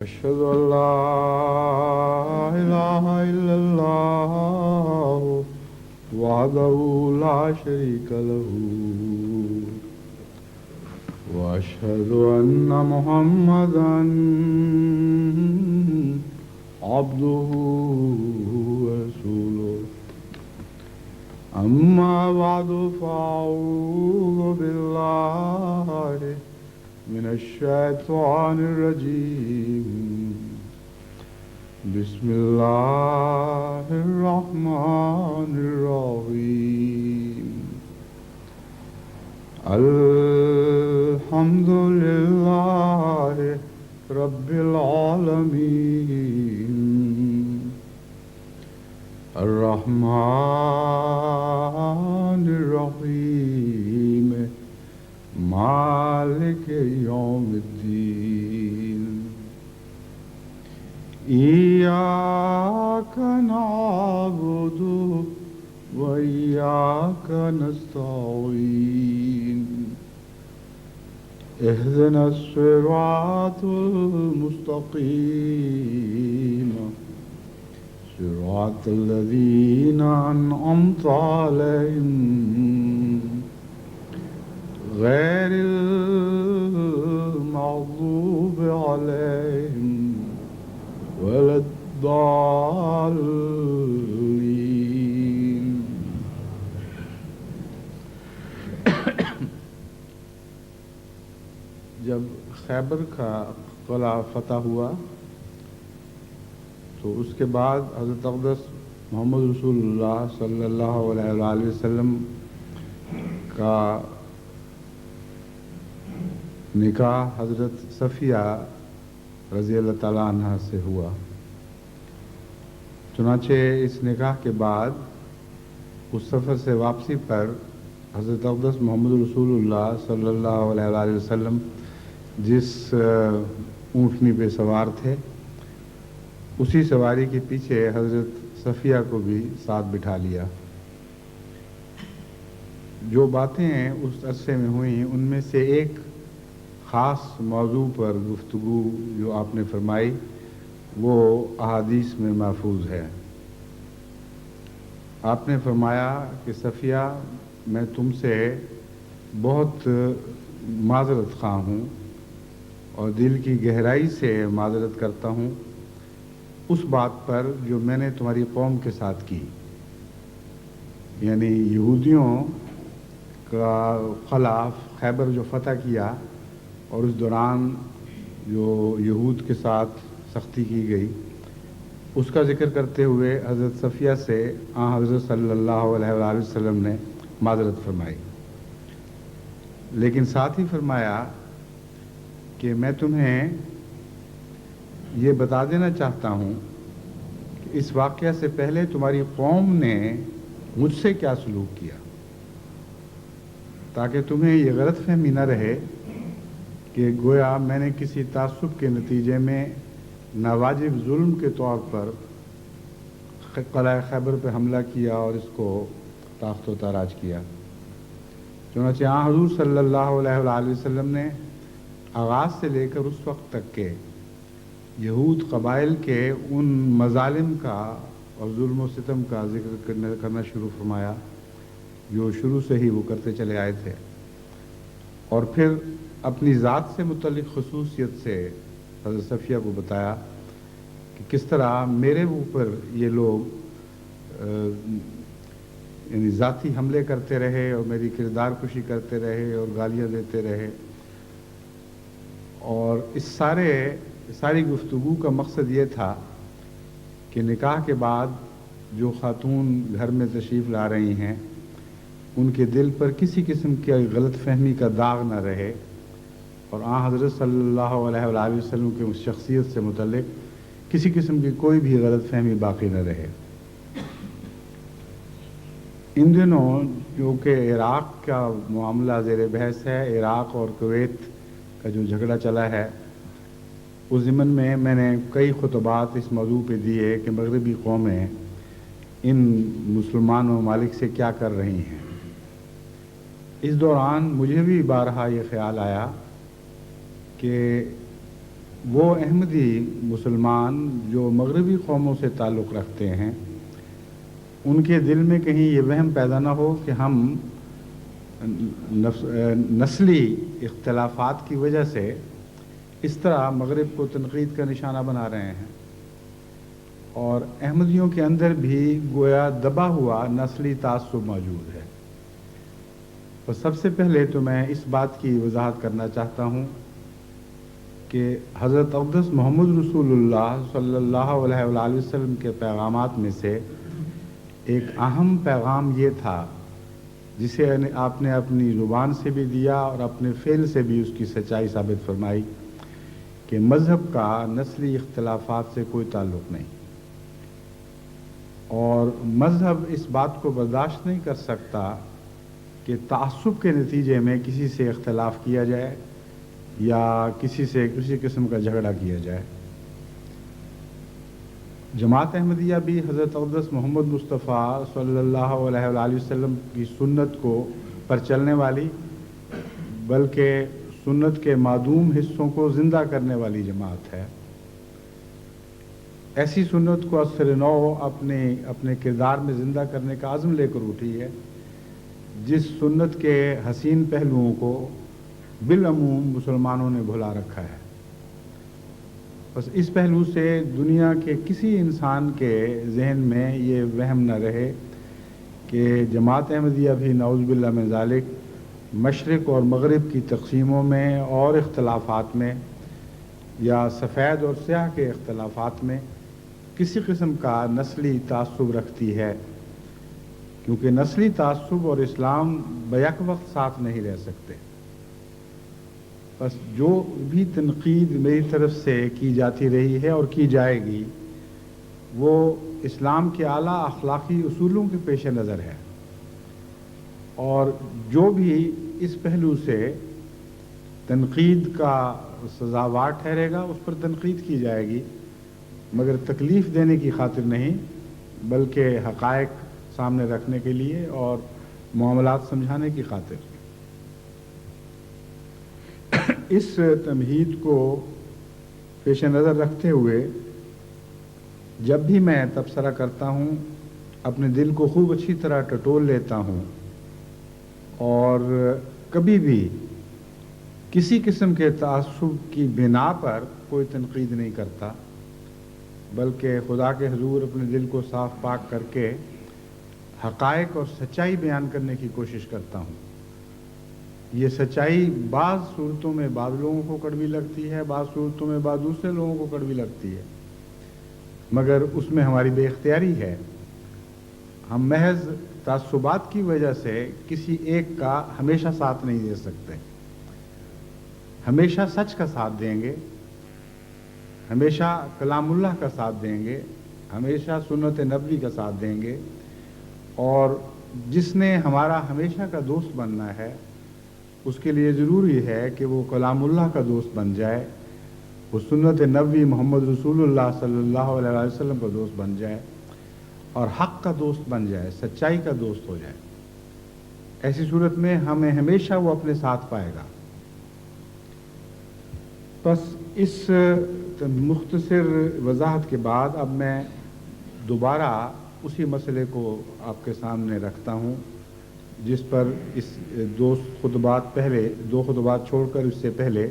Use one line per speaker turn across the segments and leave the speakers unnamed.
أشهد أن لا إله إلا الله وحده لا شريك له وأشهد أن محمدا عبده ورسوله أما بعد فأعوذ بالله من الشيطان الرجيم بسم الله الرحمن الرحيم الحمد لله رب العالمين الرحمن الرحيم مالك يوم الدين إياك نعبد وإياك نستعين اهدنا الصراط المستقيم صراط الذين أنعمت عليهم غير المغضوب عليهم ولا الضالين جب خیبر کا قلعہ فتح ہوا تو اس کے بعد حضرت اقدس محمد رسول اللہ صلی اللہ علیہ وآلہ وسلم کا نکاح حضرت صفیہ رضی اللہ تعالیٰ عنہ سے ہوا۔ چنانچہ اس نکاح کے بعد اس سفر سے واپسی پر حضرت اقدس محمد رسول اللہ صلی اللہ علیہ وآلہ وسلم جس اونٹنی پہ سوار تھے اسی سواری کے پیچھے حضرت صفیہ کو بھی ساتھ بٹھا لیا۔ جو باتیں اس عرصے میں ہوئیں ان میں سے ایک خاص موضوع پر گفتگو جو آپ نے فرمائی وہ احادیث میں محفوظ ہے۔ آپ نے فرمایا کہ صفیہ میں تم سے بہت معذرت خواہ ہوں اور دل کی گہرائی سے معذرت کرتا ہوں اس بات پر جو میں نے تمہاری قوم کے ساتھ کی، یعنی یہودیوں کا خلاف خیبر جو فتح کیا اور اس دوران جو یہود کے ساتھ سختی کی گئی اس کا ذکر کرتے ہوئے حضرت صفیہ سے حضرت صلی اللہ علیہ وآلہ وسلم نے معذرت فرمائی، لیکن ساتھ ہی فرمایا کہ میں تمہیں یہ بتا دینا چاہتا ہوں کہ اس واقعہ سے پہلے تمہاری قوم نے مجھ سے کیا سلوک کیا، تاکہ تمہیں یہ غلط فہمی نہ رہے کہ گویا میں نے کسی تعصب کے نتیجے میں ناواجب ظلم کے طور پر قلعہ خیبر پہ حملہ کیا اور اس کو تاخت و تاراج کیا۔ چنانچہ حضور صلی اللہ علیہ وآلہ وسلم نے آغاز سے لے کر اس وقت تک کے یہود قبائل کے ان مظالم کا اور ظلم و ستم کا ذکر کرنا شروع فرمایا جو شروع سے ہی وہ کرتے چلے آئے تھے، اور پھر اپنی ذات سے متعلق خصوصیت سے حضرت صفیہ کو بتایا کہ کس طرح میرے اوپر یہ لوگ یعنی ذاتی حملے کرتے رہے اور میری کردار کشی کرتے رہے اور گالیاں دیتے رہے، اور اس ساری گفتگو کا مقصد یہ تھا کہ نکاح کے بعد جو خاتون گھر میں تشریف لا رہی ہیں ان کے دل پر کسی قسم کی غلط فہمی کا داغ نہ رہے اور حضرت صلی اللہ علیہ وآلہ وسلم کی اس شخصیت سے متعلق کسی قسم کی کوئی بھی غلط فہمی باقی نہ رہے۔ ان دنوں جو کہ عراق کا معاملہ زیر بحث ہے، عراق اور کویت کا جو جھگڑا چلا ہے، اس ضمن میں نے کئی خطبات اس موضوع پہ دیے کہ مغربی قومیں ان مسلمان ممالک سے کیا کر رہی ہیں۔ اس دوران مجھے بھی بارہا یہ خیال آیا کہ وہ احمدی مسلمان جو مغربی قوموں سے تعلق رکھتے ہیں ان کے دل میں کہیں یہ وہم پیدا نہ ہو کہ ہم نسلی اختلافات کی وجہ سے اس طرح مغرب کو تنقید کا نشانہ بنا رہے ہیں، اور احمدیوں کے اندر بھی گویا دبا ہوا نسلی تعصب موجود ہے۔ تو سب سے پہلے تو میں اس بات کی وضاحت کرنا چاہتا ہوں کہ حضرت اقدس محمد رسول اللہ صلی اللہ علیہ وآلہ وسلم کے پیغامات میں سے ایک اہم پیغام یہ تھا جسے آپ نے اپنی زبان سے بھی دیا اور اپنے فعل سے بھی اس کی سچائی ثابت فرمائی کہ مذہب کا نسلی اختلافات سے کوئی تعلق نہیں، اور مذہب اس بات کو برداشت نہیں کر سکتا کہ تعصب کے نتیجے میں کسی سے اختلاف کیا جائے یا کسی سے کسی قسم کا جھگڑا کیا جائے۔ جماعت احمدیہ بھی حضرت اقدس محمد مصطفیٰ صلی اللہ علیہ وآلہ وسلم کی سنت کو پر چلنے والی، بلکہ سنت کے معدوم حصوں کو زندہ کرنے والی جماعت ہے۔ ایسی سنت کو اثر نو اپنے کردار میں زندہ کرنے کا عزم لے کر اٹھی ہے جس سنت کے حسین پہلوؤں کو بالعموم مسلمانوں نے بھلا رکھا ہے۔ بس اس پہلو سے دنیا کے کسی انسان کے ذہن میں یہ وہم نہ رہے کہ جماعت احمدیہ بھی نعوذ باللہ من ذالک مشرق اور مغرب کی تقسیموں میں اور اختلافات میں یا سفید اور سیاہ کے اختلافات میں کسی قسم کا نسلی تعصب رکھتی ہے، کیونکہ نسلی تعصب اور اسلام بیک وقت ساتھ نہیں رہ سکتے۔ بس جو بھی تنقید میری طرف سے کی جاتی رہی ہے اور کی جائے گی وہ اسلام کے اعلیٰ اخلاقی اصولوں کے پیش نظر ہے، اور جو بھی اس پہلو سے تنقید کا سزاوار ٹھہرے گا اس پر تنقید کی جائے گی، مگر تکلیف دینے کی خاطر نہیں بلکہ حقائق سامنے رکھنے کے لیے اور معاملات سمجھانے کی خاطر۔ اس تمہید کو پیش نظر رکھتے ہوئے جب بھی میں تبصرہ کرتا ہوں اپنے دل کو خوب اچھی طرح ٹٹول لیتا ہوں، اور کبھی بھی کسی قسم کے تعصب کی بنا پر کوئی تنقید نہیں کرتا، بلکہ خدا کے حضور اپنے دل کو صاف پاک کر کے حقائق اور سچائی بیان کرنے کی کوشش کرتا ہوں۔ یہ سچائی بعض صورتوں میں بعض لوگوں کو کڑوی لگتی ہے، بعض صورتوں میں بعض دوسرے لوگوں کو کڑوی لگتی ہے، مگر اس میں ہماری بے اختیاری ہے۔ ہم محض تعصبات کی وجہ سے کسی ایک کا ہمیشہ ساتھ نہیں دے سکتے، ہمیشہ سچ کا ساتھ دیں گے، ہمیشہ کلام اللہ کا ساتھ دیں گے، ہمیشہ سنت نبوی کا ساتھ دیں گے، اور جس نے ہمارا ہمیشہ کا دوست بننا ہے اس کے لیے ضروری ہے کہ وہ کلام اللہ کا دوست بن جائے، وہ سنت نبوی محمد رسول اللہ صلی اللہ علیہ وسلم کا دوست بن جائے اور حق کا دوست بن جائے، سچائی کا دوست ہو جائے۔ ایسی صورت میں ہمیں ہمیشہ وہ اپنے ساتھ پائے گا۔ بس اس مختصر وضاحت کے بعد اب میں دوبارہ اسی مسئلے کو آپ کے سامنے رکھتا ہوں جس پر اس دو خطبات چھوڑ کر اس سے پہلے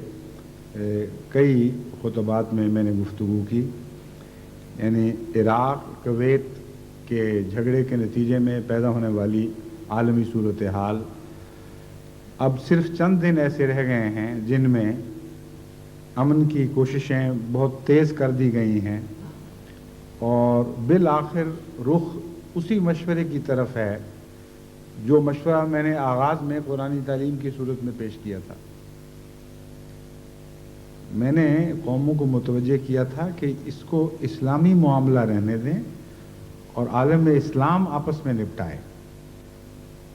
کئی خطبات میں نے گفتگو کی، یعنی عراق کویت کے جھگڑے کے نتیجے میں پیدا ہونے والی عالمی صورتحال۔ اب صرف چند دن ایسے رہ گئے ہیں جن میں امن کی کوششیں بہت تیز کر دی گئی ہیں، اور بالآخر رخ اسی مشورے کی طرف ہے جو مشورہ میں نے آغاز میں قرآنی تعلیم کی صورت میں پیش کیا تھا۔ میں نے قوموں کو متوجہ کیا تھا کہ اس کو اسلامی معاملہ رہنے دیں اور عالم اسلام آپس میں نپٹائے،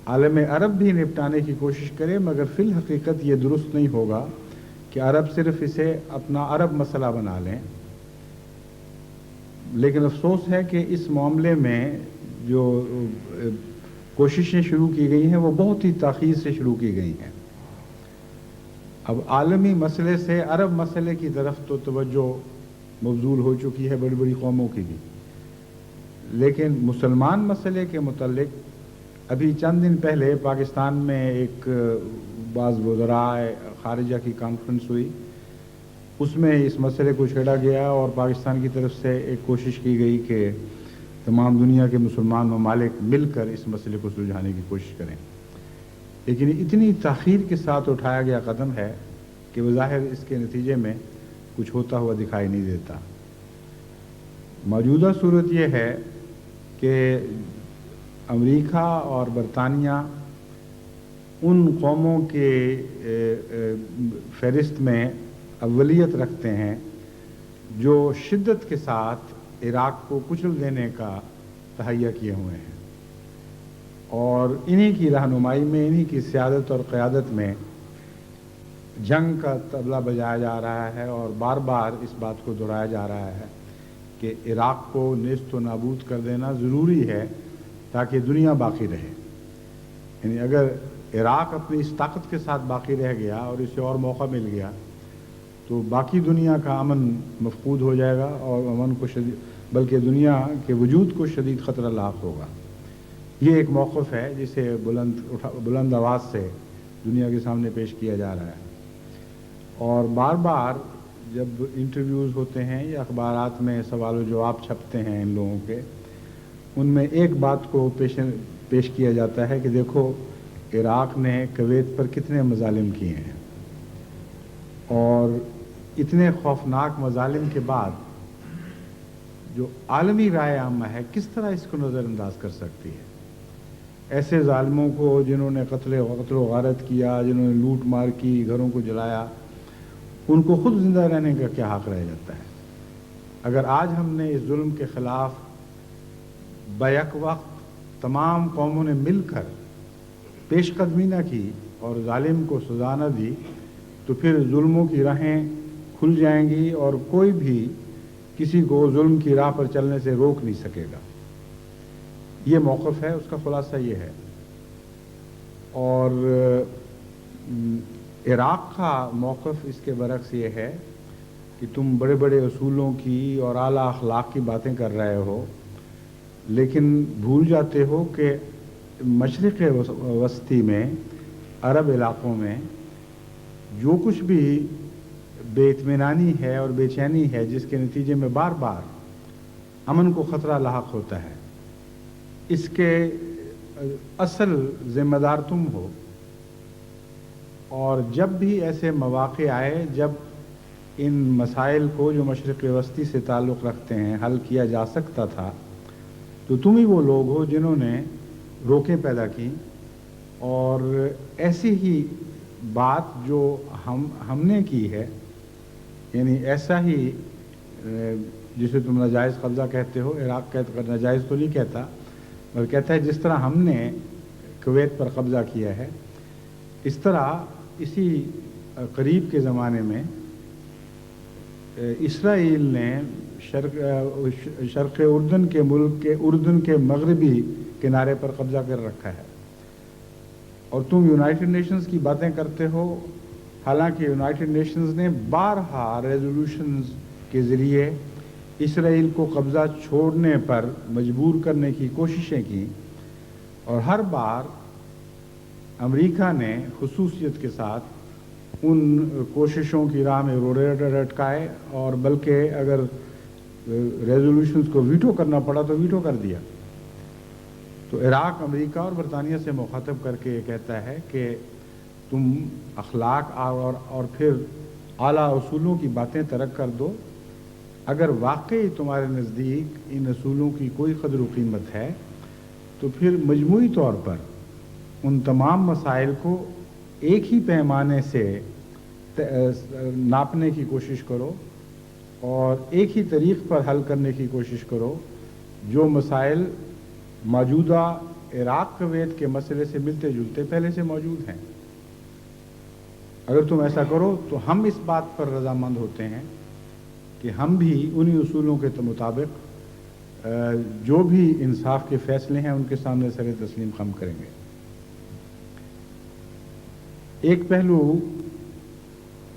عالم عرب بھی نپٹانے کی کوشش کرے، مگر فی الحقیقت یہ درست نہیں ہوگا کہ عرب صرف اسے اپنا عرب مسئلہ بنا لیں۔ لیکن افسوس ہے کہ اس معاملے میں جو کوششیں شروع کی گئی ہیں وہ بہت ہی تاخیر سے شروع کی گئی ہیں۔ اب عالمی مسئلے سے عرب مسئلے کی طرف تو توجہ مبذول ہو چکی ہے بڑی بڑی قوموں کی بھی، لیکن مسلمان مسئلے کے متعلق ابھی چند دن پہلے پاکستان میں ایک بعض وزراء خارجہ کی کانفرنس ہوئی، اس میں اس مسئلے کو چھیڑا گیا اور پاکستان کی طرف سے ایک کوشش کی گئی کہ تمام دنیا کے مسلمان ممالک مل کر اس مسئلے کو سلجھانے کی کوشش کریں، لیکن اتنی تاخیر کے ساتھ اٹھایا گیا قدم ہے کہ بظاہر اس کے نتیجے میں کچھ ہوتا ہوا دکھائی نہیں دیتا۔ موجودہ صورت یہ ہے کہ امریکہ اور برطانیہ ان قوموں کے فہرست میں اولیت رکھتے ہیں جو شدت کے ساتھ عراق کو کچل دینے کا تہیہ کیے ہوئے ہیں، اور انہی کی رہنمائی میں، انہی کی سیادت اور قیادت میں جنگ کا طبلہ بجایا جا رہا ہے، اور بار بار اس بات کو دہرایا جا رہا ہے کہ عراق کو نیست و نابود کر دینا ضروری ہے تاکہ دنیا باقی رہے۔ یعنی اگر عراق اپنی اس طاقت کے ساتھ باقی رہ گیا اور اسے اور موقع مل گیا تو باقی دنیا کا امن مفقود ہو جائے گا، اور امن کو بلکہ دنیا کے وجود کو شدید خطرہ لاحق ہوگا۔ یہ ایک موقف ہے جسے بلند آواز سے دنیا کے سامنے پیش کیا جا رہا ہے، اور بار بار جب انٹرویوز ہوتے ہیں یا اخبارات میں سوال و جواب چھپتے ہیں ان لوگوں کے، ان میں ایک بات کو پیش کیا جاتا ہے کہ دیکھو عراق نے کویت پر کتنے مظالم کیے ہیں، اور اتنے خوفناک مظالم کے بعد جو عالمی رائے عامہ ہے کس طرح اس کو نظر انداز کر سکتی ہے؟ ایسے ظالموں کو جنہوں نے قتل و غارت کیا، جنہوں نے لوٹ مار کی، گھروں کو جلایا، ان کو خود زندہ رہنے کا کیا حق رہ جاتا ہے؟ اگر آج ہم نے اس ظلم کے خلاف بیک وقت تمام قوموں نے مل کر پیش قدمی نہ کی اور ظالم کو سزا نہ دی تو پھر ظلموں کی راہیں کھل جائیں گی اور کوئی بھی کسی کو ظلم کی راہ پر چلنے سے روک نہیں سکے گا۔ یہ موقف ہے، اس کا خلاصہ یہ ہے۔ اور عراق کا موقف اس کے برعکس یہ ہے کہ تم بڑے بڑے اصولوں کی اور اعلیٰ اخلاق کی باتیں کر رہے ہو، لیکن بھول جاتے ہو کہ مشرق وسطی میں، عرب علاقوں میں جو کچھ بھی بے اطمینانی ہے اور بے چینی ہے، جس کے نتیجے میں بار بار امن کو خطرہ لاحق ہوتا ہے، اس کے اصل ذمہ دار تم ہو۔ اور جب بھی ایسے مواقع آئے جب ان مسائل کو جو مشرق وسطی سے تعلق رکھتے ہیں حل کیا جا سکتا تھا، تو تم ہی وہ لوگ ہو جنہوں نے روکیں پیدا کی، اور ایسی ہی بات جو ہم نے کی ہے، یعنی ایسا ہی جسے تم ناجائز قبضہ کہتے ہو، عراق ناجائز تو نہیں کہتا، اور کہتا ہے جس طرح ہم نے کویت پر قبضہ کیا ہے، اس طرح اسی قریب کے زمانے میں اسرائیل نے شرق اردن کے ملک کے اردن کے مغربی کنارے پر قبضہ کر رکھا ہے، اور تم یونائٹڈ نیشنز کی باتیں کرتے ہو، حالانکہ یونائٹڈ نیشنز نے بارہا ریزولوشنز کے ذریعے اسرائیل کو قبضہ چھوڑنے پر مجبور کرنے کی کوششیں کی، اور ہر بار امریکہ نے خصوصیت کے ساتھ ان کوششوں کی راہ میں روڑے لٹکائے، اور بلکہ اگر ریزولوشنز کو ویٹو کرنا پڑا تو ویٹو کر دیا۔ تو عراق امریکہ اور برطانیہ سے مخاطب کر کے یہ کہتا ہے کہ تم اخلاق اور پھر اعلیٰ اصولوں کی باتیں ترک کر دو۔ اگر واقعی تمہارے نزدیک ان اصولوں کی کوئی قدر و قیمت ہے تو پھر مجموعی طور پر ان تمام مسائل کو ایک ہی پیمانے سے ناپنے کی کوشش کرو اور ایک ہی طریق پر حل کرنے کی کوشش کرو جو مسائل موجودہ عراق کویت کے مسئلے سے ملتے جلتے پہلے سے موجود ہیں۔ اگر تم ایسا کرو تو ہم اس بات پر رضامند ہوتے ہیں کہ ہم بھی انہی اصولوں کے مطابق جو بھی انصاف کے فیصلے ہیں ان کے سامنے سر تسلیم خم کریں گے۔ ایک پہلو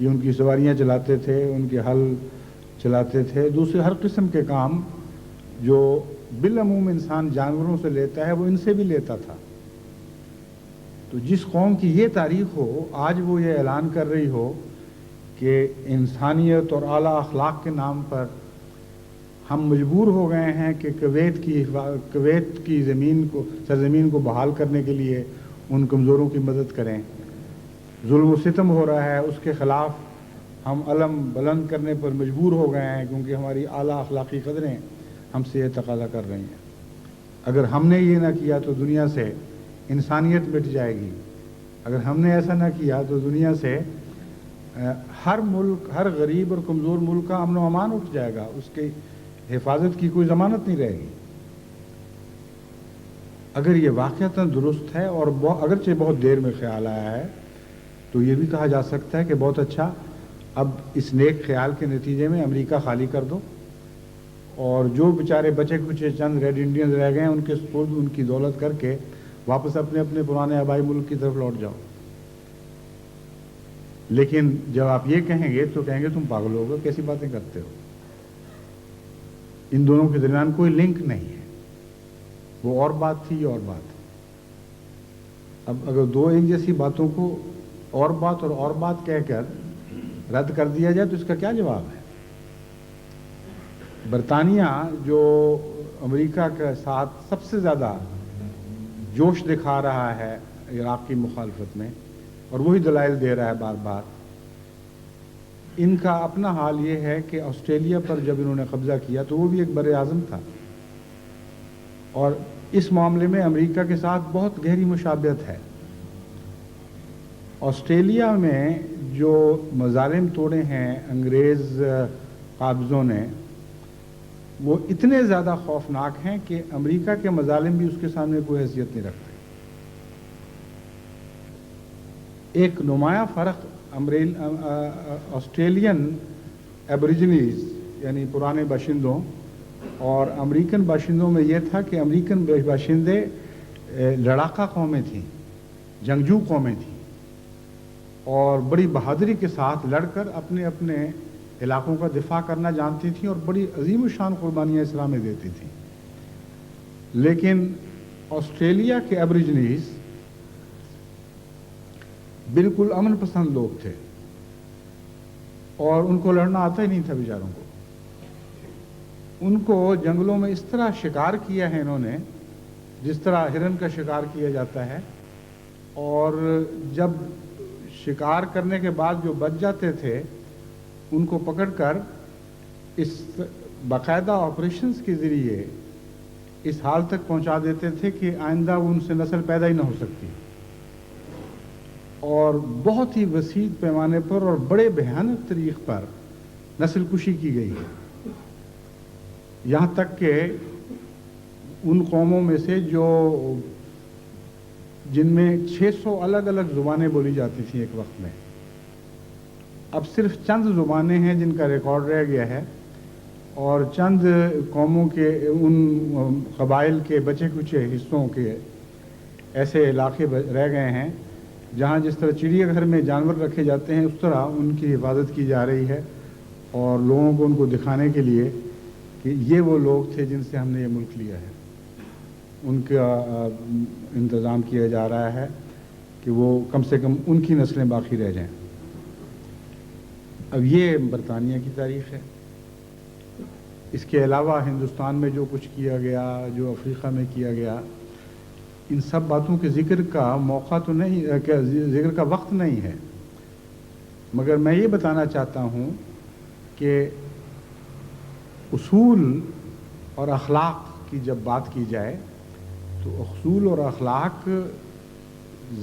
یہ ان کی سواریاں چلاتے تھے، ان کے حل چلاتے تھے، دوسرے ہر قسم کے کام جو بالعموم انسان جانوروں سے لیتا ہے وہ ان سے بھی لیتا تھا۔ تو جس قوم کی یہ تاریخ ہو، آج وہ یہ اعلان کر رہی ہو کہ انسانیت اور اعلیٰ اخلاق کے نام پر ہم مجبور ہو گئے ہیں کہ کویت کی سرزمین کو بحال کرنے کے لیے ان کمزوروں کی مدد کریں، ظلم و ستم ہو رہا ہے، اس کے خلاف ہم علم بلند کرنے پر مجبور ہو گئے ہیں کیونکہ ہماری اعلیٰ اخلاقی قدریں ہم سے یہ تقاضا کر رہی ہیں۔ اگر ہم نے یہ نہ کیا تو دنیا سے انسانیت مٹ جائے گی۔ اگر ہم نے ایسا نہ کیا تو دنیا سے ہر ملک، ہر غریب اور کمزور ملک کا امن و امان اٹھ جائے گا، اس کی حفاظت کی کوئی ضمانت نہیں رہے گی۔ اگر یہ واقعتاً درست ہے اور اگرچہ بہت دیر میں خیال آیا ہے، تو یہ بھی کہا جا سکتا ہے کہ بہت اچھا، اب اس نیک خیال کے نتیجے میں امریکہ خالی کر دو اور جو بیچارے بچے کچے چند ریڈ انڈینز رہ گئے ہیں ان کے سپرد ان کی دولت کر کے واپس اپنے اپنے پرانے آبائی ملک کی طرف لوٹ جاؤ۔ لیکن جب آپ یہ کہیں گے تو کہیں گے تم پاگل ہو گئے، کیسی باتیں کرتے ہو؟ ان دونوں کے درمیان کوئی لنک نہیں ہے، وہ اور بات تھی، یہ اور بات۔ اب اگر دو ایک جیسی باتوں کو اور بات کہہ کر رد کر دیا جائے تو اس کا کیا جواب ہے؟ برطانیہ جو امریکہ کے ساتھ سب سے زیادہ جوش دکھا رہا ہے عراق کی مخالفت میں، اور وہی دلائل دے رہا ہے بار بار، ان کا اپنا حال یہ ہے کہ آسٹریلیا پر جب انہوں نے قبضہ کیا تو وہ بھی ایک بر اعظم تھا، اور اس معاملے میں امریکہ کے ساتھ بہت گہری مشابہت ہے۔ آسٹریلیا میں جو مظالم توڑے ہیں انگریز قابضوں نے، وہ اتنے زیادہ خوفناک ہیں کہ امریکہ کے مظالم بھی اس کے سامنے کوئی حیثیت نہیں رکھتے۔ ایک نمایاں فرق آسٹریلین ایبوریجنیز یعنی پرانے باشندوں اور امریکن باشندوں میں یہ تھا کہ امریکن باشندے لڑاکا قومیں تھیں، جنگجو قومیں تھیں، اور بڑی بہادری کے ساتھ لڑ کر اپنے اپنے علاقوں کا دفاع کرنا جانتی تھیں اور بڑی عظیم الشان قربانیاں اسلام میں دیتی تھیں۔ لیکن آسٹریلیا کے ایبوریجنیز بالکل امن پسند لوگ تھے اور ان کو لڑنا آتا ہی نہیں تھا بیچاروں کو۔ ان کو جنگلوں میں اس طرح شکار کیا ہے انہوں نے جس طرح ہرن کا شکار کیا جاتا ہے، اور جب شکار کرنے کے بعد جو بچ جاتے تھے ان کو پکڑ کر اس باقاعدہ آپریشنز کے ذریعے اس حال تک پہنچا دیتے تھے کہ آئندہ ان سے نسل پیدا ہی نہ ہو سکتی، اور بہت ہی وسیع پیمانے پر اور بڑے بھیانک طریق پر نسل کشی کی گئی ہے۔ یہاں تک کہ ان قوموں میں سے جن میں 600 الگ الگ زبانیں بولی جاتی تھیں ایک وقت میں، اب صرف چند زبانیں ہیں جن کا ریکارڈ رہ گیا ہے، اور چند قوموں کے ان قبائل کے بچے کچے حصوں کے ایسے علاقے رہ گئے ہیں جہاں جس طرح چڑیا گھر میں جانور رکھے جاتے ہیں اس طرح ان کی حفاظت کی جا رہی ہے، اور لوگوں کو ان کو دکھانے کے لیے کہ یہ وہ لوگ تھے جن سے ہم نے یہ ملک لیا ہے، ان کا انتظام کیا جا رہا ہے کہ وہ کم سے کم ان کی نسلیں باقی رہ جائیں۔ اب یہ برطانیہ کی تاریخ ہے۔ اس کے علاوہ ہندوستان میں جو کچھ کیا گیا، جو افریقہ میں کیا گیا، ان سب باتوں کے ذکر کا موقع تو نہیں، ذکر کا وقت نہیں ہے، مگر میں یہ بتانا چاہتا ہوں کہ اصول اور اخلاق کی جب بات کی جائے تو اصول اور اخلاق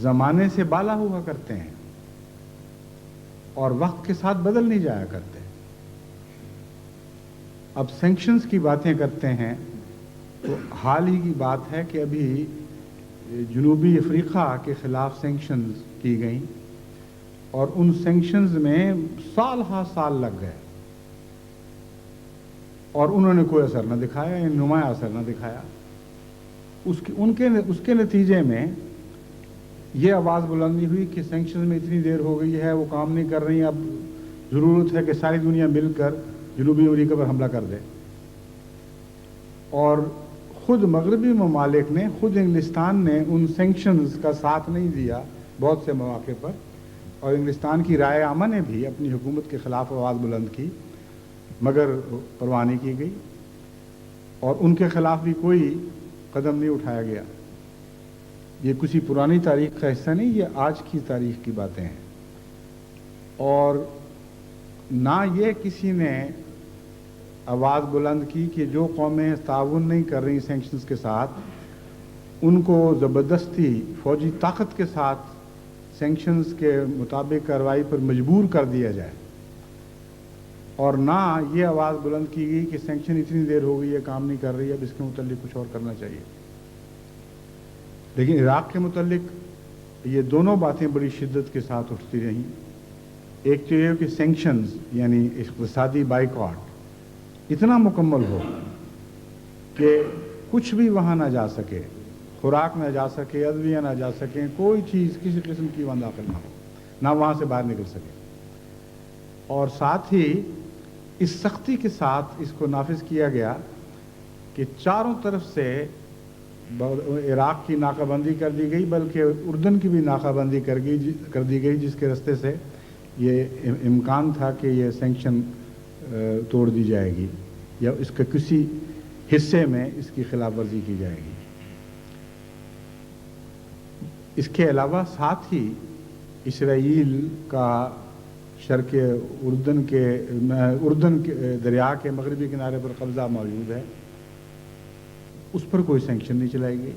زمانے سے بالا ہوا کرتے ہیں اور وقت کے ساتھ بدل نہیں جایا کرتے۔ اب سینکشنز کی باتیں کرتے ہیں تو حال ہی کی بات ہے کہ ابھی جنوبی افریقہ کے خلاف سینکشنز کی گئیں، اور ان سینکشنز میں سال ہا سال لگ گئے اور انہوں نے کوئی اثر نہ دکھایا، یعنی نمایاں اثر نہ دکھایا۔ اس کے نتیجے میں یہ آواز بلندی ہوئی کہ سینکشنز میں اتنی دیر ہو گئی ہے، وہ کام نہیں کر رہی، اب ضرورت ہے کہ ساری دنیا مل کر جنوبی امریکہ پر حملہ کر دے، اور خود مغربی ممالک نے، خود انگلستان نے ان سینکشنز کا ساتھ نہیں دیا بہت سے مواقع پر، اور انگلستان کی رائے عامہ نے بھی اپنی حکومت کے خلاف آواز بلند کی، مگر پرواہ نہیں کی گئی، اور ان کے خلاف بھی کوئی قدم نہیں اٹھایا گیا۔ یہ کسی پرانی تاریخ کا حصہ نہیں، یہ آج کی تاریخ کی باتیں ہیں، اور نہ یہ کسی نے آواز بلند کی کہ جو قومیں تعاون نہیں کر رہی سینکشنز کے ساتھ ان کو زبردستی فوجی طاقت کے ساتھ سینکشنز کے مطابق کارروائی پر مجبور کر دیا جائے، اور نہ یہ آواز بلند کی گئی کہ سینکشن اتنی دیر ہو گئی ہے کام نہیں کر رہی، اب اس کے متعلق کچھ اور کرنا چاہیے۔ لیکن عراق کے متعلق یہ دونوں باتیں بڑی شدت کے ساتھ اٹھتی رہیں۔ ایک تو یہ کہ سینکشنز یعنی اقتصادی بائیکاٹ اتنا مکمل ہو کہ کچھ بھی وہاں نہ جا سکے، خوراک نہ جا سکے، ادویہ نہ جا سکیں، کوئی چیز کسی قسم کی وہاں داخل نہ ہو، نہ وہاں سے باہر نکل سکے، اور ساتھ ہی اس سختی کے ساتھ اس کو نافذ کیا گیا کہ چاروں طرف سے عراق کی ناکہ بندی کر دی گئی، بلکہ اردن کی بھی ناکہ بندی کر دی گئی، جس کے راستے سے یہ امکان تھا کہ یہ سینکشن توڑ دی جائے گی یا اس کے کسی حصے میں اس کی خلاف ورزی کی جائے گی۔ اس کے علاوہ ساتھ ہی اسرائیل کا شرق اردن کے دریا کے مغربی کنارے پر قبضہ موجود ہے، اس پر کوئی سینکشن نہیں چلائی گئی،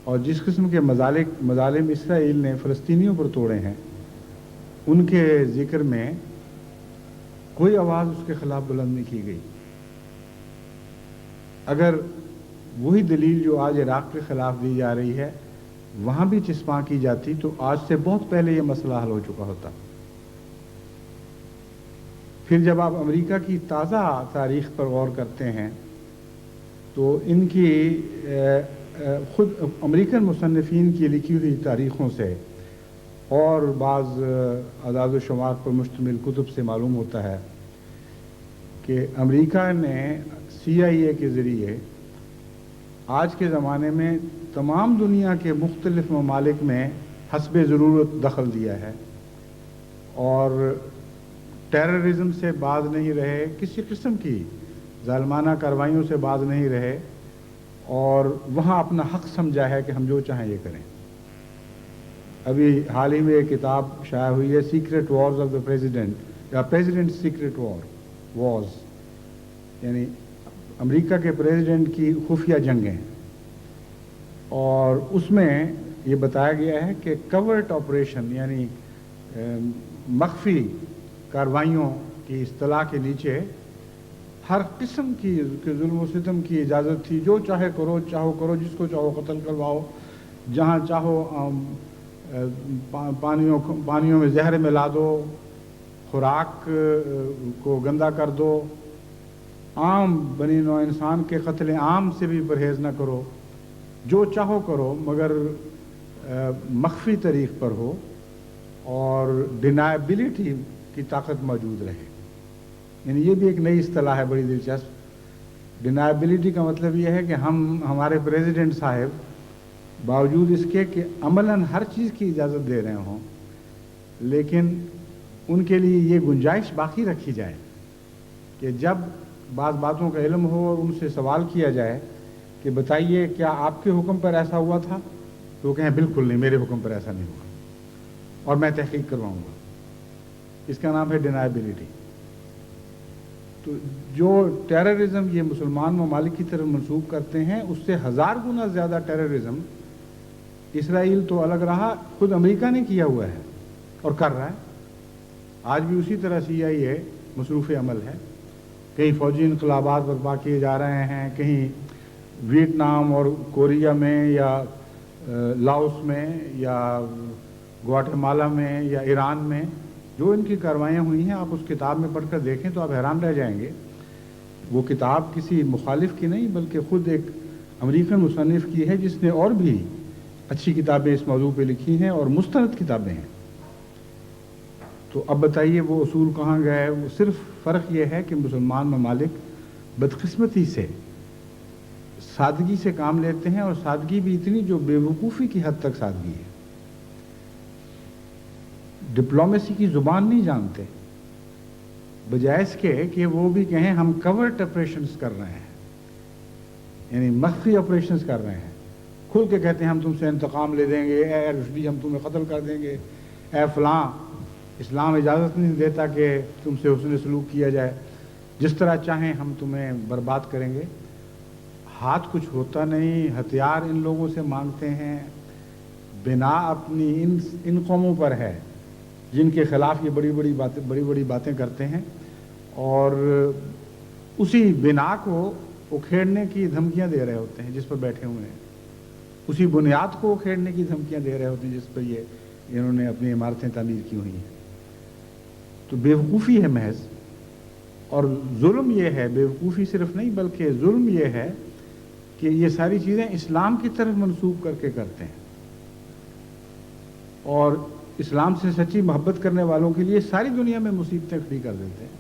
اور جس قسم کے مظالم اسرائیل نے فلسطینیوں پر توڑے ہیں ان کے ذکر میں کوئی آواز اس کے خلاف بلند نہیں کی گئی۔ اگر وہی دلیل جو آج عراق کے خلاف دی جا رہی ہے وہاں بھی چسپاں کی جاتی تو آج سے بہت پہلے یہ مسئلہ حل ہو چکا ہوتا۔ پھر جب آپ امریکہ کی تازہ تاریخ پر غور کرتے ہیں تو ان کی خود امریکن مصنفین کی لکھی ہوئی تاریخوں سے اور بعض اعداد و شمار پر مشتمل کتب سے معلوم ہوتا ہے کہ امریکہ نے CIA کے ذریعے آج کے زمانے میں تمام دنیا کے مختلف ممالک میں حسب ضرورت دخل دیا ہے، اور ٹیررزم سے باز نہیں رہے، کسی قسم کی ظالمانہ کارروائیوں سے باز نہیں رہے، اور وہاں اپنا حق سمجھا ہے کہ ہم جو چاہیں یہ کریں۔ ابھی حال ہی میں ایک کتاب شائع ہوئی ہے، secret wars of the president, یا پریزیڈنٹ سیکرٹ وارز، یعنی امریکہ کے پریزیڈنٹ کی خفیہ جنگیں، اور اس میں یہ بتایا گیا ہے کہ کورٹ آپریشن یعنی مخفی کارروائیوں کی اصطلاح کے نیچے ہر قسم کی ظلم و ستم کی اجازت تھی، جو چاہے کرو، کرو جس کو چاہو قتل کرواؤ، جہاں چاہو پانیوں میں زہر ملا دو، خوراک کو گندا کر دو، عام بنی نوع انسان کے قتل عام سے بھی پرہیز نہ کرو، جو چاہو کرو مگر مخفی طریق پر ہو، اور ڈینائبلٹی کی طاقت موجود رہے۔ یعنی یہ بھی ایک نئی اصطلاح ہے بڑی دلچسپ۔ ڈینائبلٹی کا مطلب یہ ہے کہ ہمارے پریزیڈنٹ صاحب باوجود اس کے کہ عملاً ہر چیز کی اجازت دے رہے ہوں، لیکن ان کے لیے یہ گنجائش باقی رکھی جائے کہ جب بعض باتوں کا علم ہو اور ان سے سوال کیا جائے کہ بتائیے کیا آپ کے حکم پر ایسا ہوا تھا، تو وہ کہیں بالکل نہیں، میرے حکم پر ایسا نہیں ہوا اور میں تحقیق کرواؤں گا۔ اس کا نام ہے ڈینائبلٹی۔ تو جو ٹیررزم یہ مسلمان ممالک کی طرف منسوب کرتے ہیں اس سے 1000 گنا زیادہ ٹیررزم اسرائیل تو الگ رہا، خود امریکہ نے کیا ہوا ہے اور کر رہا ہے۔ آج بھی اسی طرح CIA مصروف عمل ہے، کہیں فوجی انقلابات برپا کیے جا رہے ہیں، کہیں ویتنام اور کوریا میں یا لاؤس میں یا گواٹے میں یا ایران میں جو ان کی کاروائیاں ہوئی ہیں، آپ اس کتاب میں پڑھ کر دیکھیں تو آپ حیران رہ جائیں گے۔ وہ کتاب کسی مخالف کی نہیں بلکہ خود ایک امریکن مصنف کی ہے، جس نے اور بھی اچھی کتابیں اس موضوع پہ لکھی ہیں اور مستند کتابیں ہیں۔ تو اب بتائیے وہ اصول کہاں گئے؟ وہ صرف فرق یہ ہے کہ مسلمان ممالک بدقسمتی سے سادگی سے کام لیتے ہیں، اور سادگی بھی اتنی جو بے وقوفی کی حد تک سادگی ہے. ڈپلومیسی کی زبان نہیں جانتے، بجائے اس کے کہ وہ بھی کہیں ہم کورٹ آپریشنز کر رہے ہیں، یعنی مخفی آپریشنز کر رہے ہیں. کھل کے کہتے ہیں ہم تم سے انتقام لے دیں گے، اے رشدی ہم تمہیں قتل کر دیں گے، اے فلاں اسلام اجازت نہیں دیتا کہ تم سے حسن سلوک کیا جائے، جس طرح چاہیں ہم تمہیں برباد کریں گے. ہاتھ کچھ ہوتا نہیں، ہتھیار ان لوگوں سے مانگتے ہیں. بنا اپنی ان قوموں پر ہے جن کے خلاف یہ بڑی بڑی باتیں کرتے ہیں، اور اسی بنا کو اکھیڑنے کی دھمکیاں دے رہے ہوتے ہیں جس پر بیٹھے ہوئے ہیں، اسی بنیاد کو اکھیڑنے کی دھمکیاں دے رہے ہوتے ہیں جس پر انہوں نے اپنی عمارتیں تعمیر کی ہوئی ہیں. تو بیوقوفی ہے محض. اور ظلم یہ ہے، بیوقوفی صرف نہیں بلکہ ظلم یہ ہے کہ یہ ساری چیزیں اسلام کی طرف منسوب کر کے کرتے ہیں، اور اسلام سے سچی محبت کرنے والوں کے لیے ساری دنیا میں مصیبتیں کھڑی کر دیتے ہیں.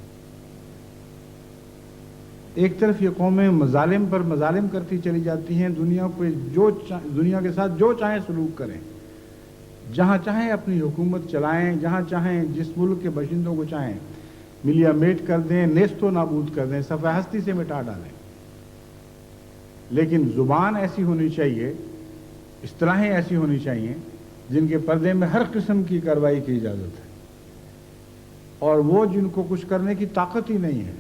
ایک طرف یہ قومیں مظالم پر مظالم کرتی چلی جاتی ہیں، دنیا کے ساتھ جو چاہیں سلوک کریں، جہاں چاہیں اپنی حکومت چلائیں، جہاں چاہیں جس ملک کے باشندوں کو چاہیں ملیا میٹ کر دیں، نیست و نابود کر دیں، صفحہ ہستی سے مٹا ڈالیں. لیکن زبان ایسی ہونی چاہیے، اصطلاحیں ایسی ہونی چاہیے جن کے پردے میں ہر قسم کی کارروائی کی اجازت ہے، اور وہ جن کو کچھ کرنے کی طاقت ہی نہیں ہے،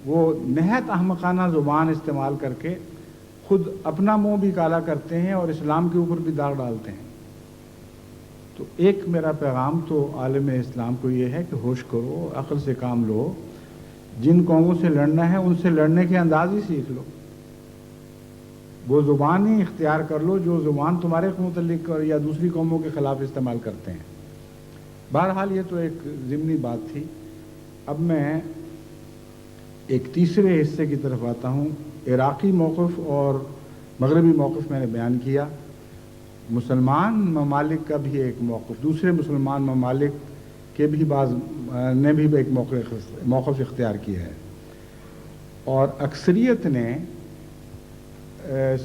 وہ نہایت احمقانہ زبان استعمال کر کے خود اپنا منہ بھی کالا کرتے ہیں اور اسلام کے اوپر بھی داغ ڈالتے ہیں. تو ایک میرا پیغام تو عالم اسلام کو یہ ہے کہ ہوش کرو، عقل سے کام لو. جن قوموں سے لڑنا ہے ان سے لڑنے کے انداز ہی سیکھ لو، وہ زبان ہی اختیار کر لو جو زبان تمہارے متعلق یا دوسری قوموں کے خلاف استعمال کرتے ہیں. بہرحال یہ تو ایک ضمنی بات تھی. اب میں ایک تیسرے حصے کی طرف آتا ہوں. عراقی موقف اور مغربی موقف میں نے بیان کیا. مسلمان ممالک کا بھی ایک موقف، دوسرے مسلمان ممالک کے بھی نے بھی ایک موقف اختیار کیا ہے، اور اکثریت نے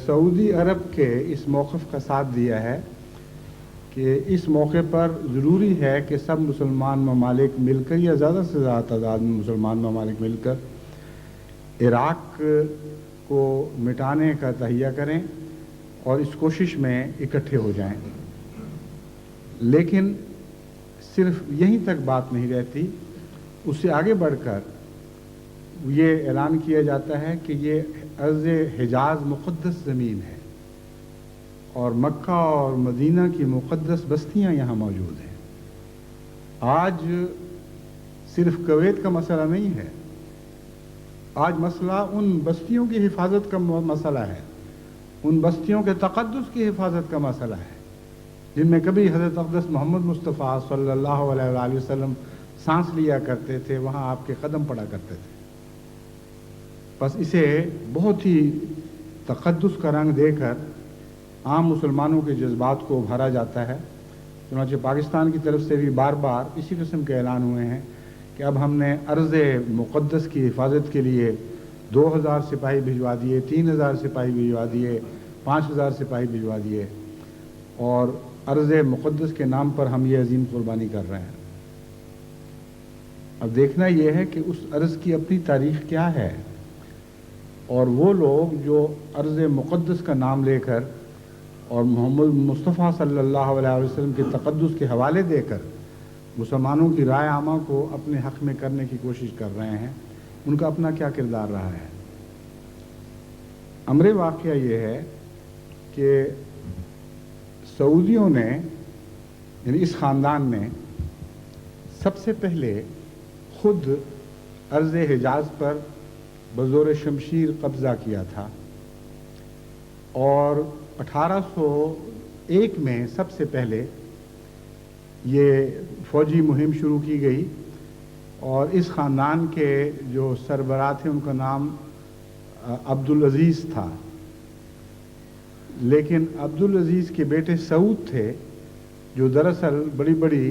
سعودی عرب کے اس موقف کا ساتھ دیا ہے کہ اس موقع پر ضروری ہے کہ سب مسلمان ممالک مل کر یا زیادہ سے زیادہ تعداد میں مسلمان ممالک مل کر عراق کو مٹانے کا تہیہ کریں اور اس کوشش میں اکٹھے ہو جائیں. لیکن صرف یہیں تک بات نہیں رہتی، اس سے آگے بڑھ کر یہ اعلان کیا جاتا ہے کہ یہ ارض حجاز مقدس زمین ہے، اور مکہ اور مدینہ کی مقدس بستیاں یہاں موجود ہیں. آج صرف کویت کا مسئلہ نہیں ہے، آج مسئلہ ان بستیوں کی حفاظت کا مسئلہ ہے، ان بستیوں کے تقدس کی حفاظت کا مسئلہ ہے جن میں کبھی حضرت اقدس محمد مصطفیٰ صلی اللہ علیہ وآلہ وسلم سانس لیا کرتے تھے، وہاں آپ کے قدم پڑا کرتے تھے. بس اسے بہت ہی تقدس کا رنگ دے کر عام مسلمانوں کے جذبات کو ابھارا جاتا ہے. چنانچہ پاکستان کی طرف سے بھی بار بار اسی قسم کے اعلان ہوئے ہیں کہ اب ہم نے ارض مقدس کی حفاظت کے لیے 2000 سپاہی بھجوا دیے، 3000 سپاہی بھجوا دیے، 5000 سپاہی بھجوا دیے، اور ارض مقدس کے نام پر ہم یہ عظیم قربانی کر رہے ہیں. اب دیکھنا یہ ہے کہ اس ارض کی اپنی تاریخ کیا ہے، اور وہ لوگ جو ارض مقدس کا نام لے کر اور محمد مصطفیٰ صلی اللہ علیہ وسلم کے تقدس کے حوالے دے کر مسلمانوں کی رائے عامہ کو اپنے حق میں کرنے کی کوشش کر رہے ہیں، ان کا اپنا کیا کردار رہا ہے. امر واقعہ یہ ہے کہ سعودیوں نے، یعنی اس خاندان نے سب سے پہلے خود ارض حجاز پر بزور شمشیر قبضہ کیا تھا، اور 1801 میں سب سے پہلے یہ فوجی مہم شروع کی گئی، اور اس خاندان کے جو سربراہ تھے ان کا نام عبدالعزیز تھا. لیکن عبدالعزیز کے بیٹے سعود تھے جو دراصل بڑی بڑی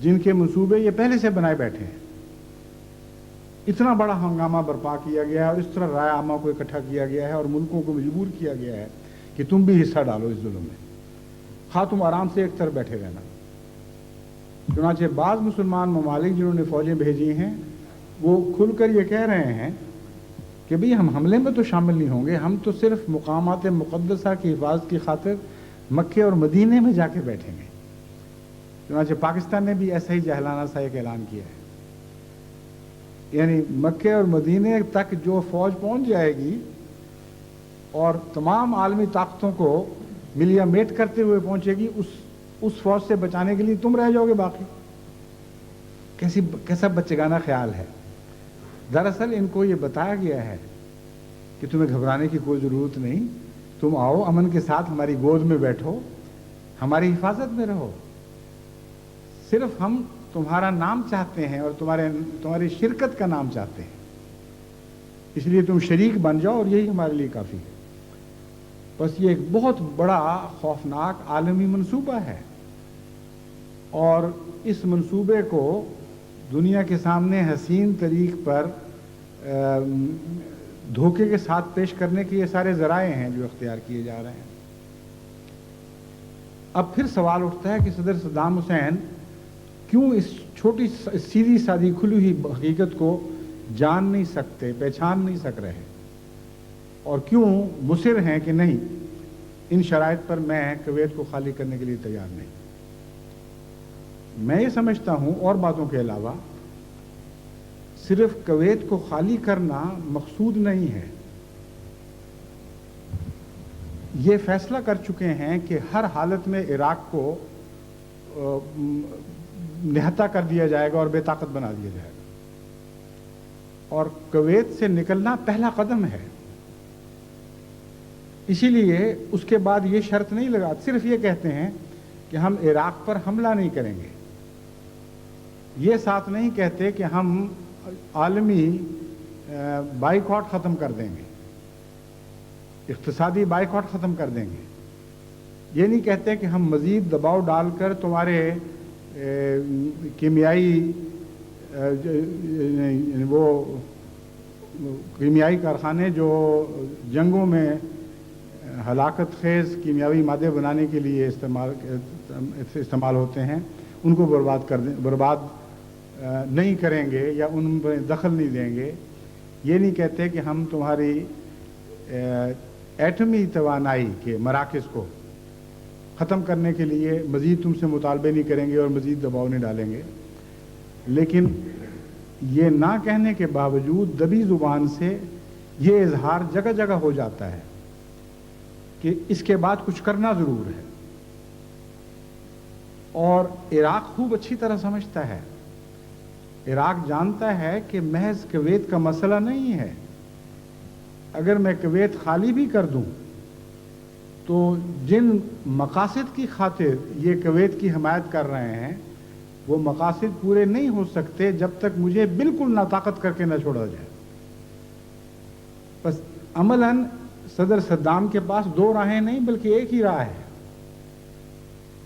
جن کے منصوبے یہ پہلے سے بنائے بیٹھے ہیں. اتنا بڑا ہنگامہ برپا کیا گیا ہے اور اس طرح رائے عامہ کو اکٹھا کیا گیا ہے اور ملکوں کو مجبور کیا گیا ہے کہ تم بھی حصہ ڈالو اس ظلم میں، خواہ تم آرام سے ایک طرف بیٹھے رہنا. چنانچہ بعض مسلمان ممالک جنہوں نے فوجیں بھیجی ہیں وہ کھل کر یہ کہہ رہے ہیں کہ بھئی ہم حملے میں تو شامل نہیں ہوں گے، ہم تو صرف مقامات مقدسہ کی حفاظت کی خاطر مکے اور مدینے میں جا کے بیٹھیں گے. چنانچہ پاکستان نے بھی ایسا ہی جاہلانہ سا ایک اعلان کیا ہے. یعنی مکے اور مدینے تک جو فوج پہنچ جائے گی اور تمام عالمی طاقتوں کو ملیا میٹ کرتے ہوئے پہنچے گی، اس فوج سے بچانے کے لیے تم رہ جاؤ گے باقی. کیسا بچگانہ خیال ہے. دراصل ان کو یہ بتایا گیا ہے کہ تمہیں گھبرانے کی کوئی ضرورت نہیں، تم آؤ امن کے ساتھ ہماری گود میں بیٹھو، ہماری حفاظت میں رہو. صرف ہم تمہارا نام چاہتے ہیں اور تمہاری شرکت کا نام چاہتے ہیں، اس لیے تم شریک بن جاؤ اور یہی ہمارے لیے کافی ہے. بس یہ ایک بہت بڑا خوفناک عالمی منصوبہ ہے اور اس منصوبے کو دنیا کے سامنے حسین طریق پر دھوکے کے ساتھ پیش کرنے کے یہ سارے ذرائع ہیں جو اختیار کیے جا رہے ہیں. اب پھر سوال اٹھتا ہے کہ صدر صدام حسین کیوں اس چھوٹی سیدھی سادی کھلی ہوئی حقیقت کو جان نہیں سکتے، پہچان نہیں سک رہے، اور کیوں مصر ہیں کہ نہیں ان شرائط پر میں کویت کو خالی کرنے کے لیے تیار نہیں. میں یہ سمجھتا ہوں اور باتوں کے علاوہ صرف کویت کو خالی کرنا مقصود نہیں ہے. یہ فیصلہ کر چکے ہیں کہ ہر حالت میں عراق کو نہتا کر دیا جائے گا اور بے طاقت بنا دیا جائے گا، اور کویت سے نکلنا پہلا قدم ہے. اسی لیے اس کے بعد یہ شرط نہیں لگا، صرف یہ کہتے ہیں کہ ہم عراق پر حملہ نہیں کریں گے. یہ ساتھ نہیں کہتے کہ ہم عالمی بائیکاٹ ختم کر دیں گے، اقتصادی بائیکاٹ ختم کر دیں گے. یہ نہیں کہتے کہ ہم مزید دباؤ ڈال کر تمہارے کیمیائی کارخانے جو جنگوں میں ہلاکت خیز کیمیاوی مادے بنانے کے لیے استعمال ہوتے ہیں ان کو برباد نہیں کریں گے یا ان پر دخل نہیں دیں گے. یہ نہیں کہتے کہ ہم تمہاری ایٹمی توانائی کے مراکز کو ختم کرنے کے لیے مزید تم سے مطالبے نہیں کریں گے اور مزید دباؤ نہیں ڈالیں گے. لیکن یہ نہ کہنے کے باوجود دبی زبان سے یہ اظہار جگہ جگہ ہو جاتا ہے کہ اس کے بعد کچھ کرنا ضرور ہے. اور عراق خوب اچھی طرح سمجھتا ہے، عراق جانتا ہے کہ محض کویت کا مسئلہ نہیں ہے. اگر میں کویت خالی بھی کر دوں تو جن مقاصد کی خاطر یہ کویت کی حمایت کر رہے ہیں وہ مقاصد پورے نہیں ہو سکتے جب تک مجھے بالکل ناطاقت کر کے نہ چھوڑا جائے. بس عملاً صدر صدام کے پاس دو راہیں نہیں بلکہ ایک ہی راہ ہے،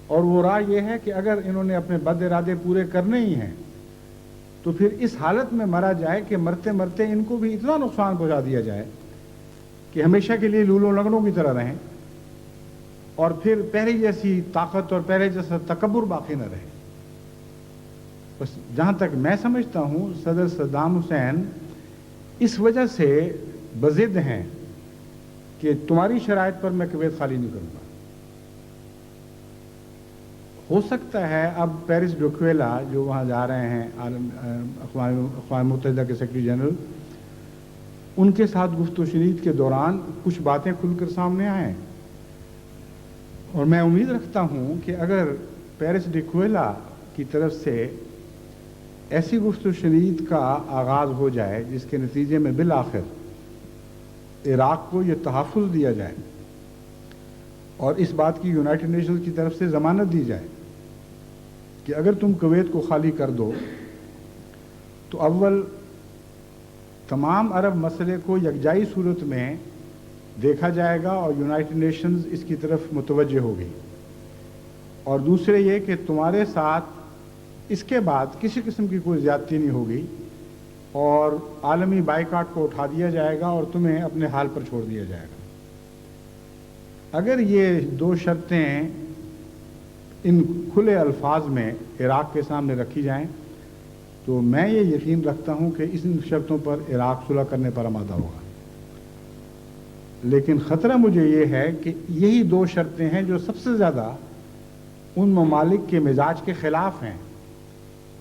اور وہ راہ یہ ہے کہ اگر انہوں نے اپنے بد ارادے پورے کرنے ہی ہیں تو پھر اس حالت میں مرا جائے کہ مرتے مرتے ان کو بھی اتنا نقصان پہنچا دیا جائے کہ ہمیشہ کے لیے لولوں لنگڑوں کی طرح رہیں اور پھر پہلے جیسی طاقت اور پہلے جیسا تکبر باقی نہ رہے. بس جہاں تک میں سمجھتا ہوں صدر صدام حسین اس وجہ سے بضد ہیں کہ تمہاری شرائط پر میں کویت خالی نہیں کروں گا. ہو سکتا ہے اب پیرس ڈوکویلا جو وہاں جا رہے ہیں اقوام متحدہ کے سیکرٹری جنرل، ان کے ساتھ گفت و شنید کے دوران کچھ باتیں کھل کر سامنے آئیں، اور میں امید رکھتا ہوں کہ اگر پیرس ڈوکویلا کی طرف سے ایسی گفت و شنید کا آغاز ہو جائے جس کے نتیجے میں بالآخر عراق کو یہ تحفظ دیا جائے اور اس بات کی یونائٹڈ نیشنز کی طرف سے ضمانت دی جائے کہ اگر تم کویت کو خالی کر دو تو اول تمام عرب مسئلے کو یکجائی صورت میں دیکھا جائے گا اور یونائٹڈ نیشنز اس کی طرف متوجہ ہوگی، اور دوسرے یہ کہ تمہارے ساتھ اس کے بعد کسی قسم کی کوئی زیادتی نہیں ہوگی اور عالمی بائیکاٹ کو اٹھا دیا جائے گا اور تمہیں اپنے حال پر چھوڑ دیا جائے گا۔ اگر یہ دو شرطیں ان کھلے الفاظ میں عراق کے سامنے رکھی جائیں تو میں یہ یقین رکھتا ہوں کہ ان شرطوں پر عراق صلح کرنے پر آمادہ ہوگا۔ لیکن خطرہ مجھے یہ ہے کہ یہی دو شرطیں ہیں جو سب سے زیادہ ان ممالک کے مزاج کے خلاف ہیں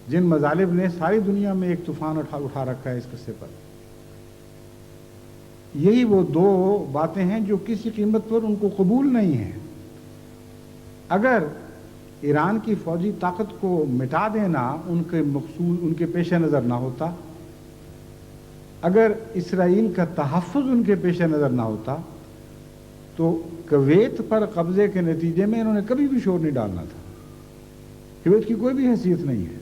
جن مظالم نے ساری دنیا میں ایک طوفان اٹھا رکھا ہے اس قصے پر۔ یہی وہ دو باتیں ہیں جو کسی قیمت پر ان کو قبول نہیں ہیں۔ اگر ایران کی فوجی طاقت کو مٹا دینا ان کے پیش نظر نہ ہوتا، اگر اسرائیل کا تحفظ ان کے پیش نظر نہ ہوتا تو کویت پر قبضے کے نتیجے میں انہوں نے کبھی بھی شور نہیں ڈالنا تھا۔ کویت کی کوئی بھی حیثیت نہیں ہے۔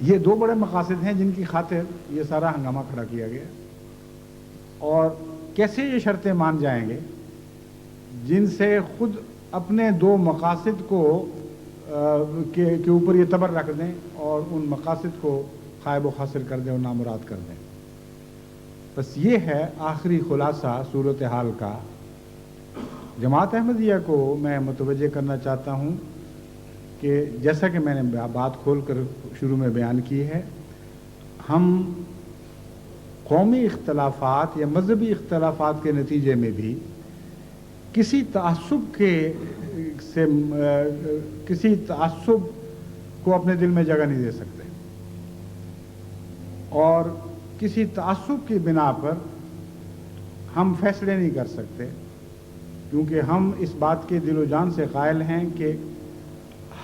یہ دو بڑے مقاصد ہیں جن کی خاطر یہ سارا ہنگامہ کھڑا کیا گیا، اور کیسے یہ شرطیں مان جائیں گے جن سے خود اپنے دو مقاصد کو کے اوپر یہ تبر رکھ دیں اور ان مقاصد کو خائب و خاسر کر دیں اور نامراد کر دیں۔ بس یہ ہے آخری خلاصہ صورتحال کا۔ جماعت احمدیہ کو میں متوجہ کرنا چاہتا ہوں کہ جیسا کہ میں نے بات کھول کر شروع میں بیان کی ہے، ہم قومی اختلافات یا مذہبی اختلافات کے نتیجے میں بھی کسی تعصب کو اپنے دل میں جگہ نہیں دے سکتے، اور کسی تعصب کی بنا پر ہم فیصلے نہیں کر سکتے، کیونکہ ہم اس بات کے دل و جان سے قائل ہیں کہ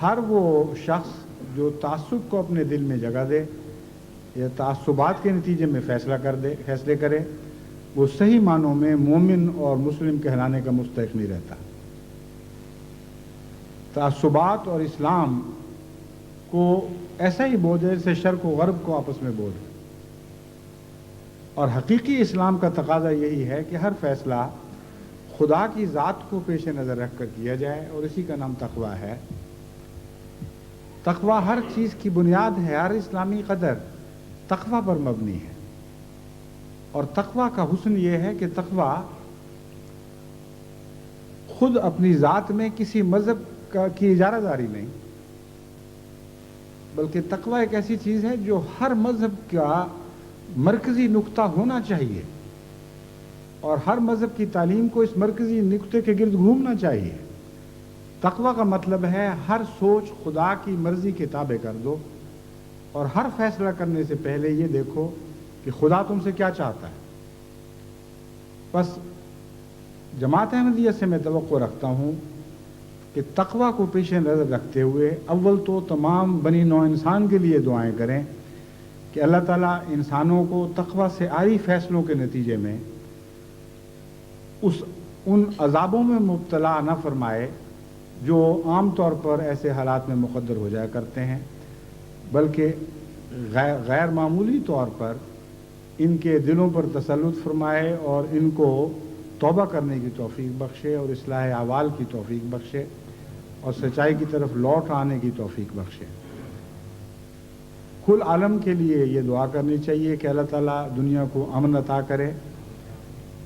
ہر وہ شخص جو تعصب کو اپنے دل میں جگہ دے یا تعصبات کے نتیجے میں فیصلے کرے، وہ صحیح معنوں میں مومن اور مسلم کہلانے کا مستحق نہیں رہتا۔ تعصبات اور اسلام کو ایسا ہی بوجھ ہے جیسے شرق و غرب کو آپس میں بوجھ ہے، اور حقیقی اسلام کا تقاضا یہی ہے کہ ہر فیصلہ خدا کی ذات کو پیش نظر رکھ کر کیا جائے، اور اسی کا نام تقویٰ ہے۔ تقویٰ ہر چیز کی بنیاد ہے، ہر اسلامی قدر تقویٰ پر مبنی ہے، اور تقویٰ کا حسن یہ ہے کہ تقویٰ خود اپنی ذات میں کسی مذہب کی اجارہ داری نہیں، بلکہ تقویٰ ایک ایسی چیز ہے جو ہر مذہب کا مرکزی نقطہ ہونا چاہیے، اور ہر مذہب کی تعلیم کو اس مرکزی نقطے کے گرد گھومنا چاہیے۔ تقویٰ کا مطلب ہے ہر سوچ خدا کی مرضی کے تابع کر دو، اور ہر فیصلہ کرنے سے پہلے یہ دیکھو کہ خدا تم سے کیا چاہتا ہے۔ بس جماعت احمدیہ سے میں توقع رکھتا ہوں کہ تقویٰ کو پیش نظر رکھتے ہوئے اول تو تمام بنی نوع انسان کے لیے دعائیں کریں کہ اللہ تعالیٰ انسانوں کو تقویٰ سے عاری فیصلوں کے نتیجے میں ان عذابوں میں مبتلا نہ فرمائے جو عام طور پر ایسے حالات میں مقدر ہو جایا کرتے ہیں، بلکہ غیر معمولی طور پر ان کے دلوں پر تسلط فرمائے اور ان کو توبہ کرنے کی توفیق بخشے اور اصلاح احوال کی توفیق بخشے اور سچائی کی طرف لوٹ آنے کی توفیق بخشے۔ کل عالم کے لیے یہ دعا کرنی چاہیے کہ اللہ تعالیٰ دنیا کو امن عطا کرے،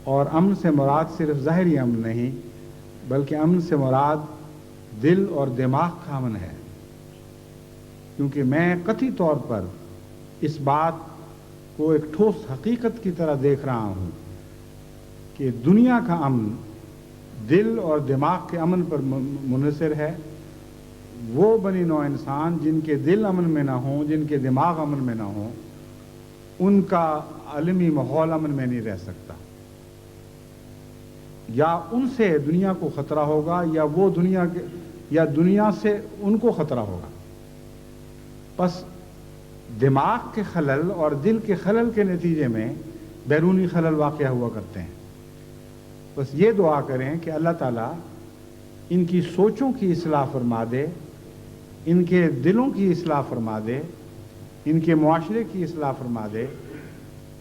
اور امن سے مراد صرف ظاہری امن نہیں بلکہ امن سے مراد دل اور دماغ کا امن ہے، کیونکہ میں قطعی طور پر اس بات کو ایک ٹھوس حقیقت کی طرح دیکھ رہا ہوں کہ دنیا کا امن دل اور دماغ کے امن پر منحصر ہے۔ وہ بنی نوع انسان جن کے دل امن میں نہ ہوں، جن کے دماغ امن میں نہ ہوں، ان کا عالمی ماحول امن میں نہیں رہ سکتا۔ یا ان سے دنیا کو خطرہ ہوگا یا دنیا سے ان کو خطرہ ہوگا۔ پس دماغ کے خلل اور دل کے خلل کے نتیجے میں بیرونی خلل واقع ہوا کرتے ہیں۔ بس یہ دعا کریں کہ اللہ تعالیٰ ان کی سوچوں کی اصلاح فرما دے، ان کے دلوں کی اصلاح فرما دے، ان کے معاشرے کی اصلاح فرما دے،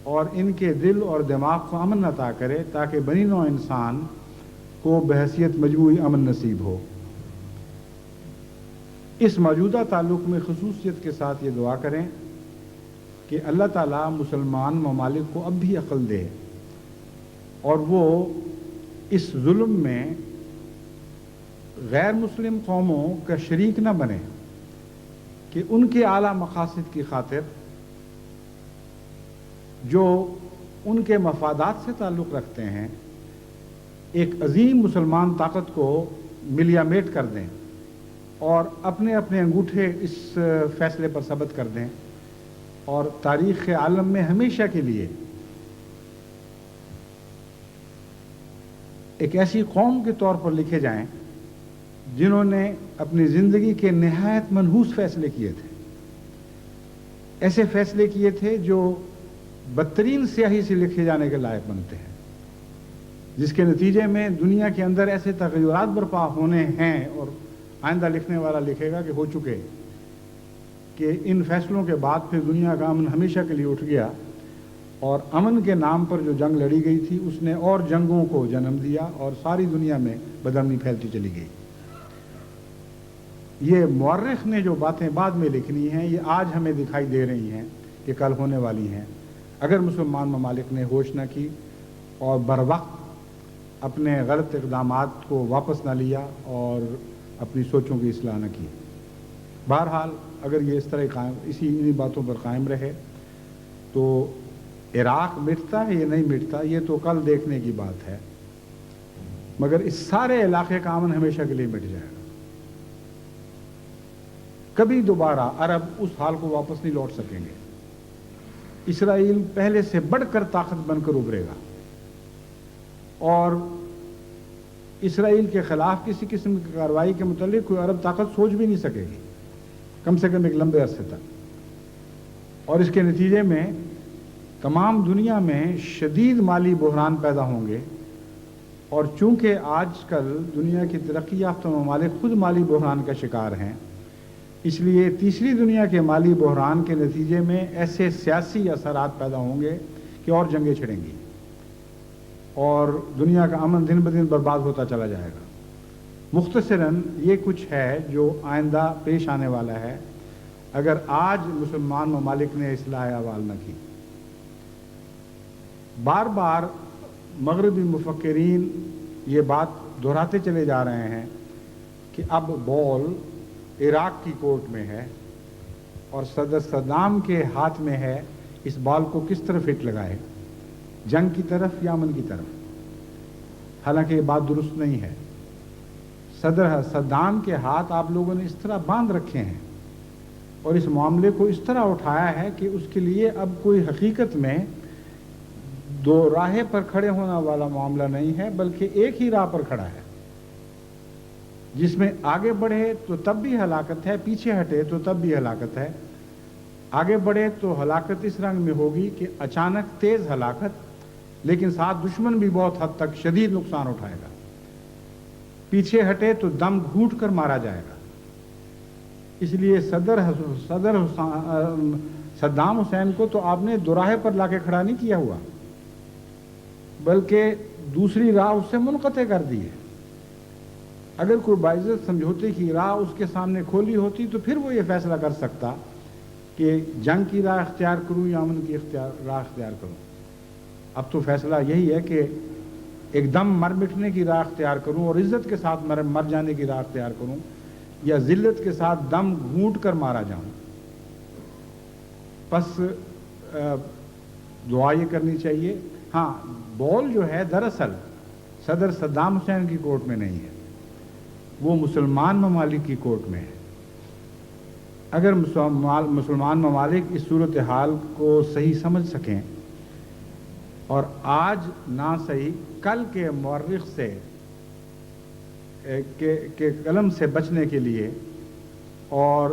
اور ان کے دل اور دماغ کو امن عطا کرے تاکہ بنی نوع انسان کو بحیثیت مجموعی امن نصیب ہو۔ اس موجودہ تعلق میں خصوصیت کے ساتھ یہ دعا کریں کہ اللہ تعالیٰ مسلمان ممالک کو اب بھی عقل دے اور وہ اس ظلم میں غیر مسلم قوموں کا شریک نہ بنے کہ ان کے اعلیٰ مقاصد کی خاطر جو ان کے مفادات سے تعلق رکھتے ہیں ایک عظیم مسلمان طاقت کو ملیا میٹ کر دیں اور اپنے اپنے انگوٹھے اس فیصلے پر ثبت کر دیں اور تاریخ عالم میں ہمیشہ کے لیے ایک ایسی قوم کے طور پر لکھے جائیں جنہوں نے اپنی زندگی کے نہایت منحوس فیصلے کیے تھے، ایسے فیصلے کیے تھے جو بدترین سیاہی سے لکھے جانے کے لائق بنتے ہیں، جس کے نتیجے میں دنیا کے اندر ایسے تغیرات برپا ہونے ہیں اور آئندہ لکھنے والا لکھے گا کہ ہو چکے، کہ ان فیصلوں کے بعد پھر دنیا کا امن ہمیشہ کے لیے اٹھ گیا اور امن کے نام پر جو جنگ لڑی گئی تھی اس نے اور جنگوں کو جنم دیا اور ساری دنیا میں بدامنی پھیلتی چلی گئی۔ یہ مورخ نے جو باتیں بعد میں لکھنی ہیں یہ آج ہمیں دکھائی دے رہی ہیں کہ کل ہونے والی ہیں، اگر مسلمان ممالک نے ہوش نہ کی اور بروقت اپنے غلط اقدامات کو واپس نہ لیا اور اپنی سوچوں کی اصلاح نہ کی۔ بہرحال اگر یہ اس طرح انہی باتوں پر قائم رہے تو عراق مٹتا ہے یا نہیں مٹتا یہ تو کل دیکھنے کی بات ہے، مگر اس سارے علاقے کا امن ہمیشہ کے لیے مٹ جائے گا۔ کبھی دوبارہ عرب اس حال کو واپس نہیں لوٹ سکیں گے، اسرائیل پہلے سے بڑھ کر طاقت بن کر ابھرے گا اور اسرائیل کے خلاف کسی قسم کی کارروائی کے متعلق کوئی عرب طاقت سوچ بھی نہیں سکے گی، کم سے کم ایک لمبے عرصے تک، اور اس کے نتیجے میں تمام دنیا میں شدید مالی بحران پیدا ہوں گے، اور چونکہ آج کل دنیا کی ترقی یافتہ ممالک خود مالی بحران کا شکار ہیں، اس لیے تیسری دنیا کے مالی بحران کے نتیجے میں ایسے سیاسی اثرات پیدا ہوں گے کہ اور جنگیں چھڑیں گی اور دنیا کا امن دن بدن برباد ہوتا چلا جائے گا۔ مختصراً یہ کچھ ہے جو آئندہ پیش آنے والا ہے اگر آج مسلمان ممالک نے اصلاح احوال نہ کی۔ بار بار مغربی مفکرین یہ بات دہراتے چلے جا رہے ہیں کہ اب بال عراق کی کورٹ میں ہے اور صدر صدام کے ہاتھ میں ہے اس بال کو کس طرف ہٹ لگائے، جنگ کی طرف یا امن کی طرف۔ حالانکہ یہ بات درست نہیں ہے۔ صدر صدام کے ہاتھ آپ لوگوں نے اس طرح باندھ رکھے ہیں اور اس معاملے کو اس طرح اٹھایا ہے کہ اس کے لیے اب کوئی حقیقت میں دو راہیں پر کھڑے ہونے والا معاملہ نہیں ہے بلکہ ایک ہی راہ پر کھڑا ہے، جس میں آگے بڑھے تو تب بھی ہلاکت ہے، پیچھے ہٹے تو تب بھی ہلاکت ہے۔ آگے بڑھے تو ہلاکت اس رنگ میں ہوگی کہ اچانک تیز ہلاکت، لیکن ساتھ دشمن بھی بہت حد تک شدید نقصان اٹھائے گا۔ پیچھے ہٹے تو دم گھونٹ کر مارا جائے گا۔ اس لیے صدام حسین کو تو آپ نے دوراہے پر لا کے کھڑا نہیں کیا ہوا بلکہ دوسری راہ اس سے منقطع کر دی ہے۔ اگر کوئی باعزت سمجھوتے کی راہ اس کے سامنے کھولی ہوتی تو پھر وہ یہ فیصلہ کر سکتا کہ جنگ کی راہ اختیار کروں یا امن کی راہ اختیار کروں۔ اب تو فیصلہ یہی ہے کہ ایک دم مر مٹنے کی راہ اختیار کروں اور عزت کے ساتھ مر جانے کی راہ اختیار کروں یا ذلت کے ساتھ دم گھونٹ کر مارا جاؤں۔ پس دعا یہ کرنی چاہیے۔ ہاں، بال جو ہے دراصل صدر صدام حسین کی کورٹ میں نہیں ہے، وہ مسلمان ممالک کی کورٹ میں ہے۔ اگر مسلمان ممالک اس صورتحال کو صحیح سمجھ سکیں اور آج نہ صحیح کل کے مورخ سے کے قلم سے بچنے کے لیے اور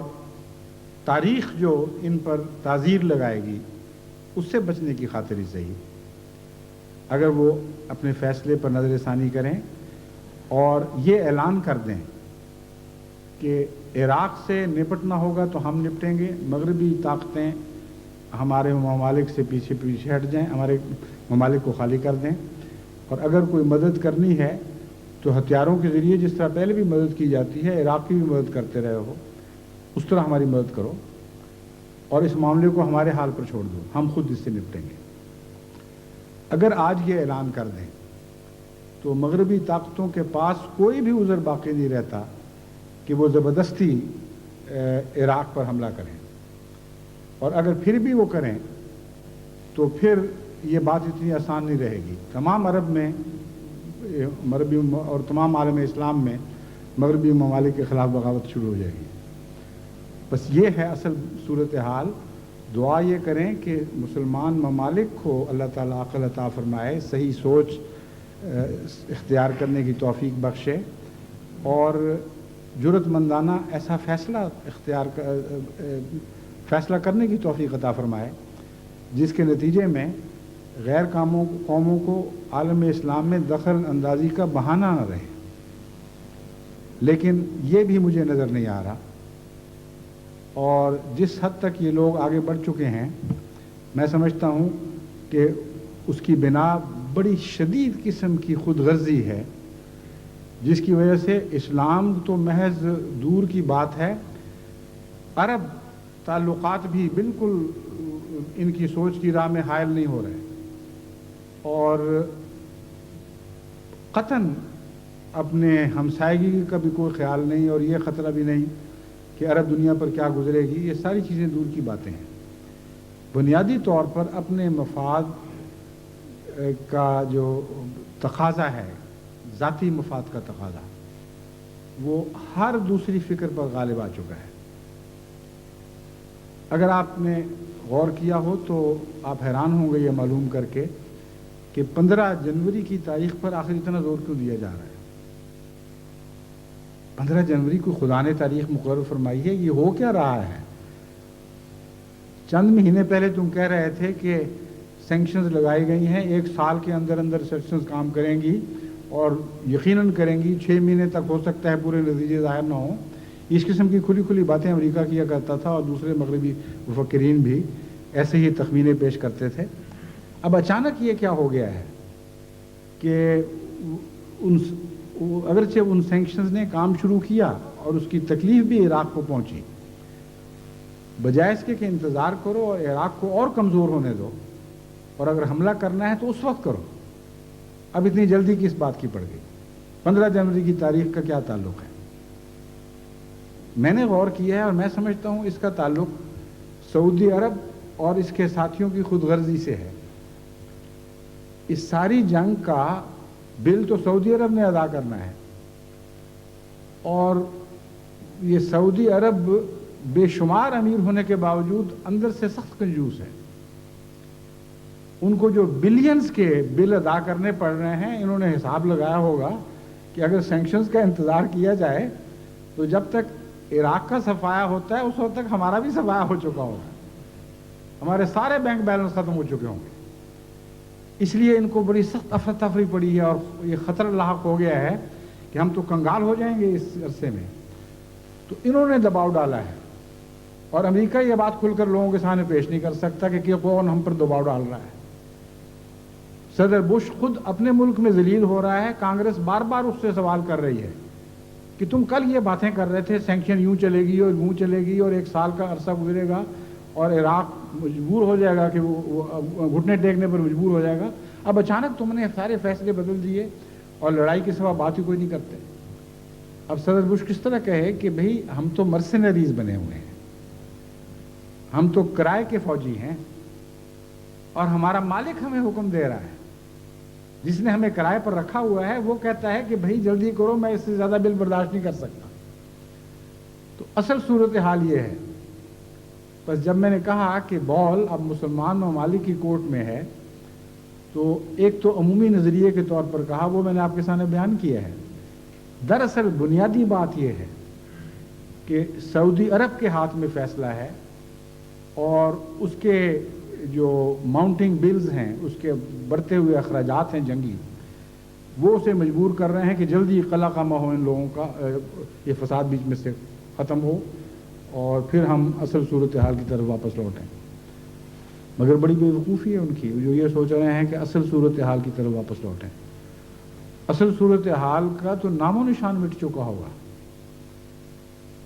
تاریخ جو ان پر تعزیر لگائے گی اس سے بچنے کی خاطر ہی صحیح، اگر وہ اپنے فیصلے پر نظر ثانی کریں اور یہ اعلان کر دیں کہ عراق سے نپٹنا ہوگا تو ہم نپٹیں گے، مغربی طاقتیں ہمارے ممالک سے پیچھے ہٹ جائیں، ہمارے ممالک کو خالی کر دیں، اور اگر کوئی مدد کرنی ہے تو ہتھیاروں کے ذریعے جس طرح پہلے بھی مدد کی جاتی ہے، عراق کی بھی مدد کرتے رہے ہو، اس طرح ہماری مدد کرو اور اس معاملے کو ہمارے حال پر چھوڑ دو، ہم خود اس سے نپٹیں گے۔ اگر آج یہ اعلان کر دیں تو مغربی طاقتوں کے پاس کوئی بھی عذر باقی نہیں رہتا کہ وہ زبردستی عراق پر حملہ کریں، اور اگر پھر بھی وہ کریں تو پھر یہ بات اتنی آسان نہیں رہے گی۔ تمام عرب میں مغربی اور تمام عالم اسلام میں مغربی ممالک کے خلاف بغاوت شروع ہو جائے گی۔ بس یہ ہے اصل صورتحال۔ دعا یہ کریں کہ مسلمان ممالک کو اللہ تعالیٰ عقل عطا فرمائے، صحیح سوچ اختیار کرنے کی توفیق بخشے، اور جرأت مندانہ ایسا فیصلہ کرنے کی توفیق عطا فرمائے جس کے نتیجے میں غیر قوموں کو عالم اسلام میں دخل اندازی کا بہانہ نہ رہے۔ لیکن یہ بھی مجھے نظر نہیں آ رہا، اور جس حد تک یہ لوگ آگے بڑھ چکے ہیں میں سمجھتا ہوں کہ اس کی بنا بڑی شدید قسم کی خود غرضی ہے، جس کی وجہ سے اسلام تو محض دور کی بات ہے، عرب تعلقات بھی بالکل ان کی سوچ کی راہ میں حائل نہیں ہو رہے، اور قطعاً اپنے ہمسائیگی کا بھی کوئی خیال نہیں، اور یہ خطرہ بھی نہیں کہ عرب دنیا پر کیا گزرے گی۔ یہ ساری چیزیں دور کی باتیں ہیں۔ بنیادی طور پر اپنے مفاد کا جو تقاضا ہے، ذاتی مفاد کا تقاضا، وہ ہر دوسری فکر پر غالب آ چکا ہے۔ اگر آپ نے غور کیا ہو تو آپ حیران ہوں گے یہ معلوم کر کے کہ 15 جنوری کی تاریخ پر آخر اتنا زور کیوں دیا جا رہا ہے۔ 15 جنوری کو خدا نے تاریخ مقرر فرمائی ہے، یہ ہو کیا رہا ہے؟ چند مہینے پہلے تم کہہ رہے تھے کہ سینکشنز لگائی گئی ہیں، 1 سال کے اندر اندر سینکشنز کام کریں گی، اور یقیناً کریں گی، 6 مہینے تک ہو سکتا ہے پورے نتیجے ظاہر نہ ہوں۔ اس قسم کی کھلی کھلی باتیں امریکہ کیا کرتا تھا، اور دوسرے مغربی مفکرین بھی ایسے ہی تخمینے پیش کرتے تھے۔ اب اچانک یہ کیا ہو گیا ہے کہ اگرچہ ان سینکشنز نے کام شروع کیا اور اس کی تکلیف بھی عراق کو پہنچی، بجائے اس کے کہ انتظار کرو اور عراق کو اور کمزور ہونے دو، اور اگر حملہ کرنا ہے تو اس وقت کرو۔ اب اتنی جلدی کس بات کی پڑ گئی؟ 15 جنوری کی تاریخ کا کیا تعلق ہے؟ میں نے غور کیا ہے اور میں سمجھتا ہوں اس کا تعلق سعودی عرب اور اس کے ساتھیوں کی خود غرضی سے ہے۔ اس ساری جنگ کا بل تو سعودی عرب نے ادا کرنا ہے، اور یہ سعودی عرب بے شمار امیر ہونے کے باوجود اندر سے سخت کنجوس ہے۔ ان کو جو بلینز کے بل ادا کرنے پڑ رہے ہیں، انہوں نے حساب لگایا ہوگا کہ اگر سینکشنز کا انتظار کیا جائے تو جب تک عراق کا صفایا ہوتا ہے اس وقت تک ہمارا بھی صفایا ہو چکا ہوگا، ہمارے سارے بینک بیلنس ختم ہو چکے ہوں گے۔ اس لیے ان کو بڑی سخت افراتفری پڑی ہے، اور یہ خطرہ لاحق ہو گیا ہے کہ ہم تو کنگال ہو جائیں گے اس عرصے میں۔ تو انہوں نے دباؤ ڈالا ہے، اور امریکہ یہ بات کھل کر لوگوں کے سامنے پیش نہیں کر سکتا کہ کون ہم پر دباؤ ڈال رہا ہے۔ صدر بش خود اپنے ملک میں ذلیل ہو رہا ہے، کانگریس بار بار اس سے سوال کر رہی ہے کہ تم کل یہ باتیں کر رہے تھے، سینکشن یوں چلے گی اور یوں چلے گی، اور 1 سال کا عرصہ گزرے گا اور عراق مجبور ہو جائے گا کہ وہ گھٹنے ٹیکنے پر مجبور ہو جائے گا۔ اب اچانک تم نے سارے فیصلے بدل دیے اور لڑائی کے سوا بات ہی کوئی نہیں کرتے۔ اب صدر بش کس طرح کہے کہ بھئی ہم تو مرسنریز بنے ہوئے ہیں، ہم تو کرائے کے فوجی ہیں، اور ہمارا مالک ہمیں حکم دے رہا ہے، جس نے ہمیں کرائے پر رکھا ہوا ہے وہ کہتا ہے کہ بھئی جلدی کرو، میں اس سے زیادہ بل برداشت نہیں کر سکتا۔ تو اصل صورتحال یہ ہے۔ بس جب میں نے کہا کہ بال اب مسلمان ممالک کی کورٹ میں ہے، تو ایک تو عمومی نظریے کے طور پر کہا، وہ میں نے آپ کے سامنے بیان کیا ہے۔ دراصل بنیادی بات یہ ہے کہ سعودی عرب کے ہاتھ میں فیصلہ ہے، اور اس کے جو ماؤنٹنگ بلز ہیں، اس کے بڑھتے ہوئے اخراجات ہیں جنگی، وہ اسے مجبور کر رہے ہیں کہ جلدی قلع قمع ہو ان لوگوں کا، یہ فساد بیچ میں سے ختم ہو، اور پھر ہم اصل صورتحال کی طرف واپس لوٹیں۔ مگر بڑی بے وقوفی ہے ان کی، جو یہ سوچ رہے ہیں کہ اصل صورتحال کی طرف واپس لوٹیں۔ اصل صورتحال کا تو نام و نشان مٹ چکا ہوگا۔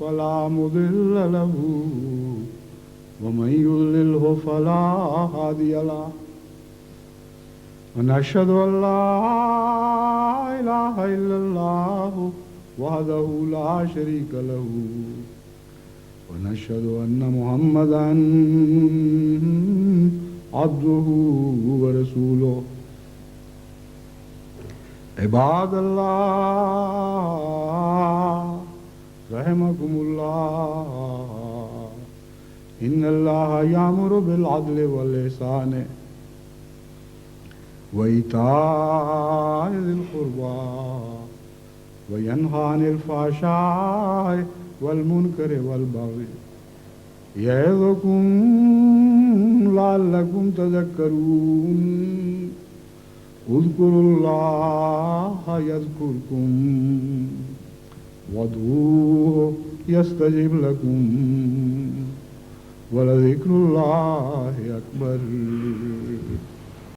فلا مضل له ومن يضلله فلا هادي له ونشهد أن لا إله إلا الله وحده لا شريك له ونشهد أن محمدا عبده ورسوله عباد الله رحمكم الله إن الله يأمر بالعدل والإحسان وإيتاء ذي القربى وينهى عن الفحشاء والمنكر والبغي يعظكم لعلكم تذكرون اذكروا الله يذكركم وادعوه يستجب لكم ولذكر الله أكبر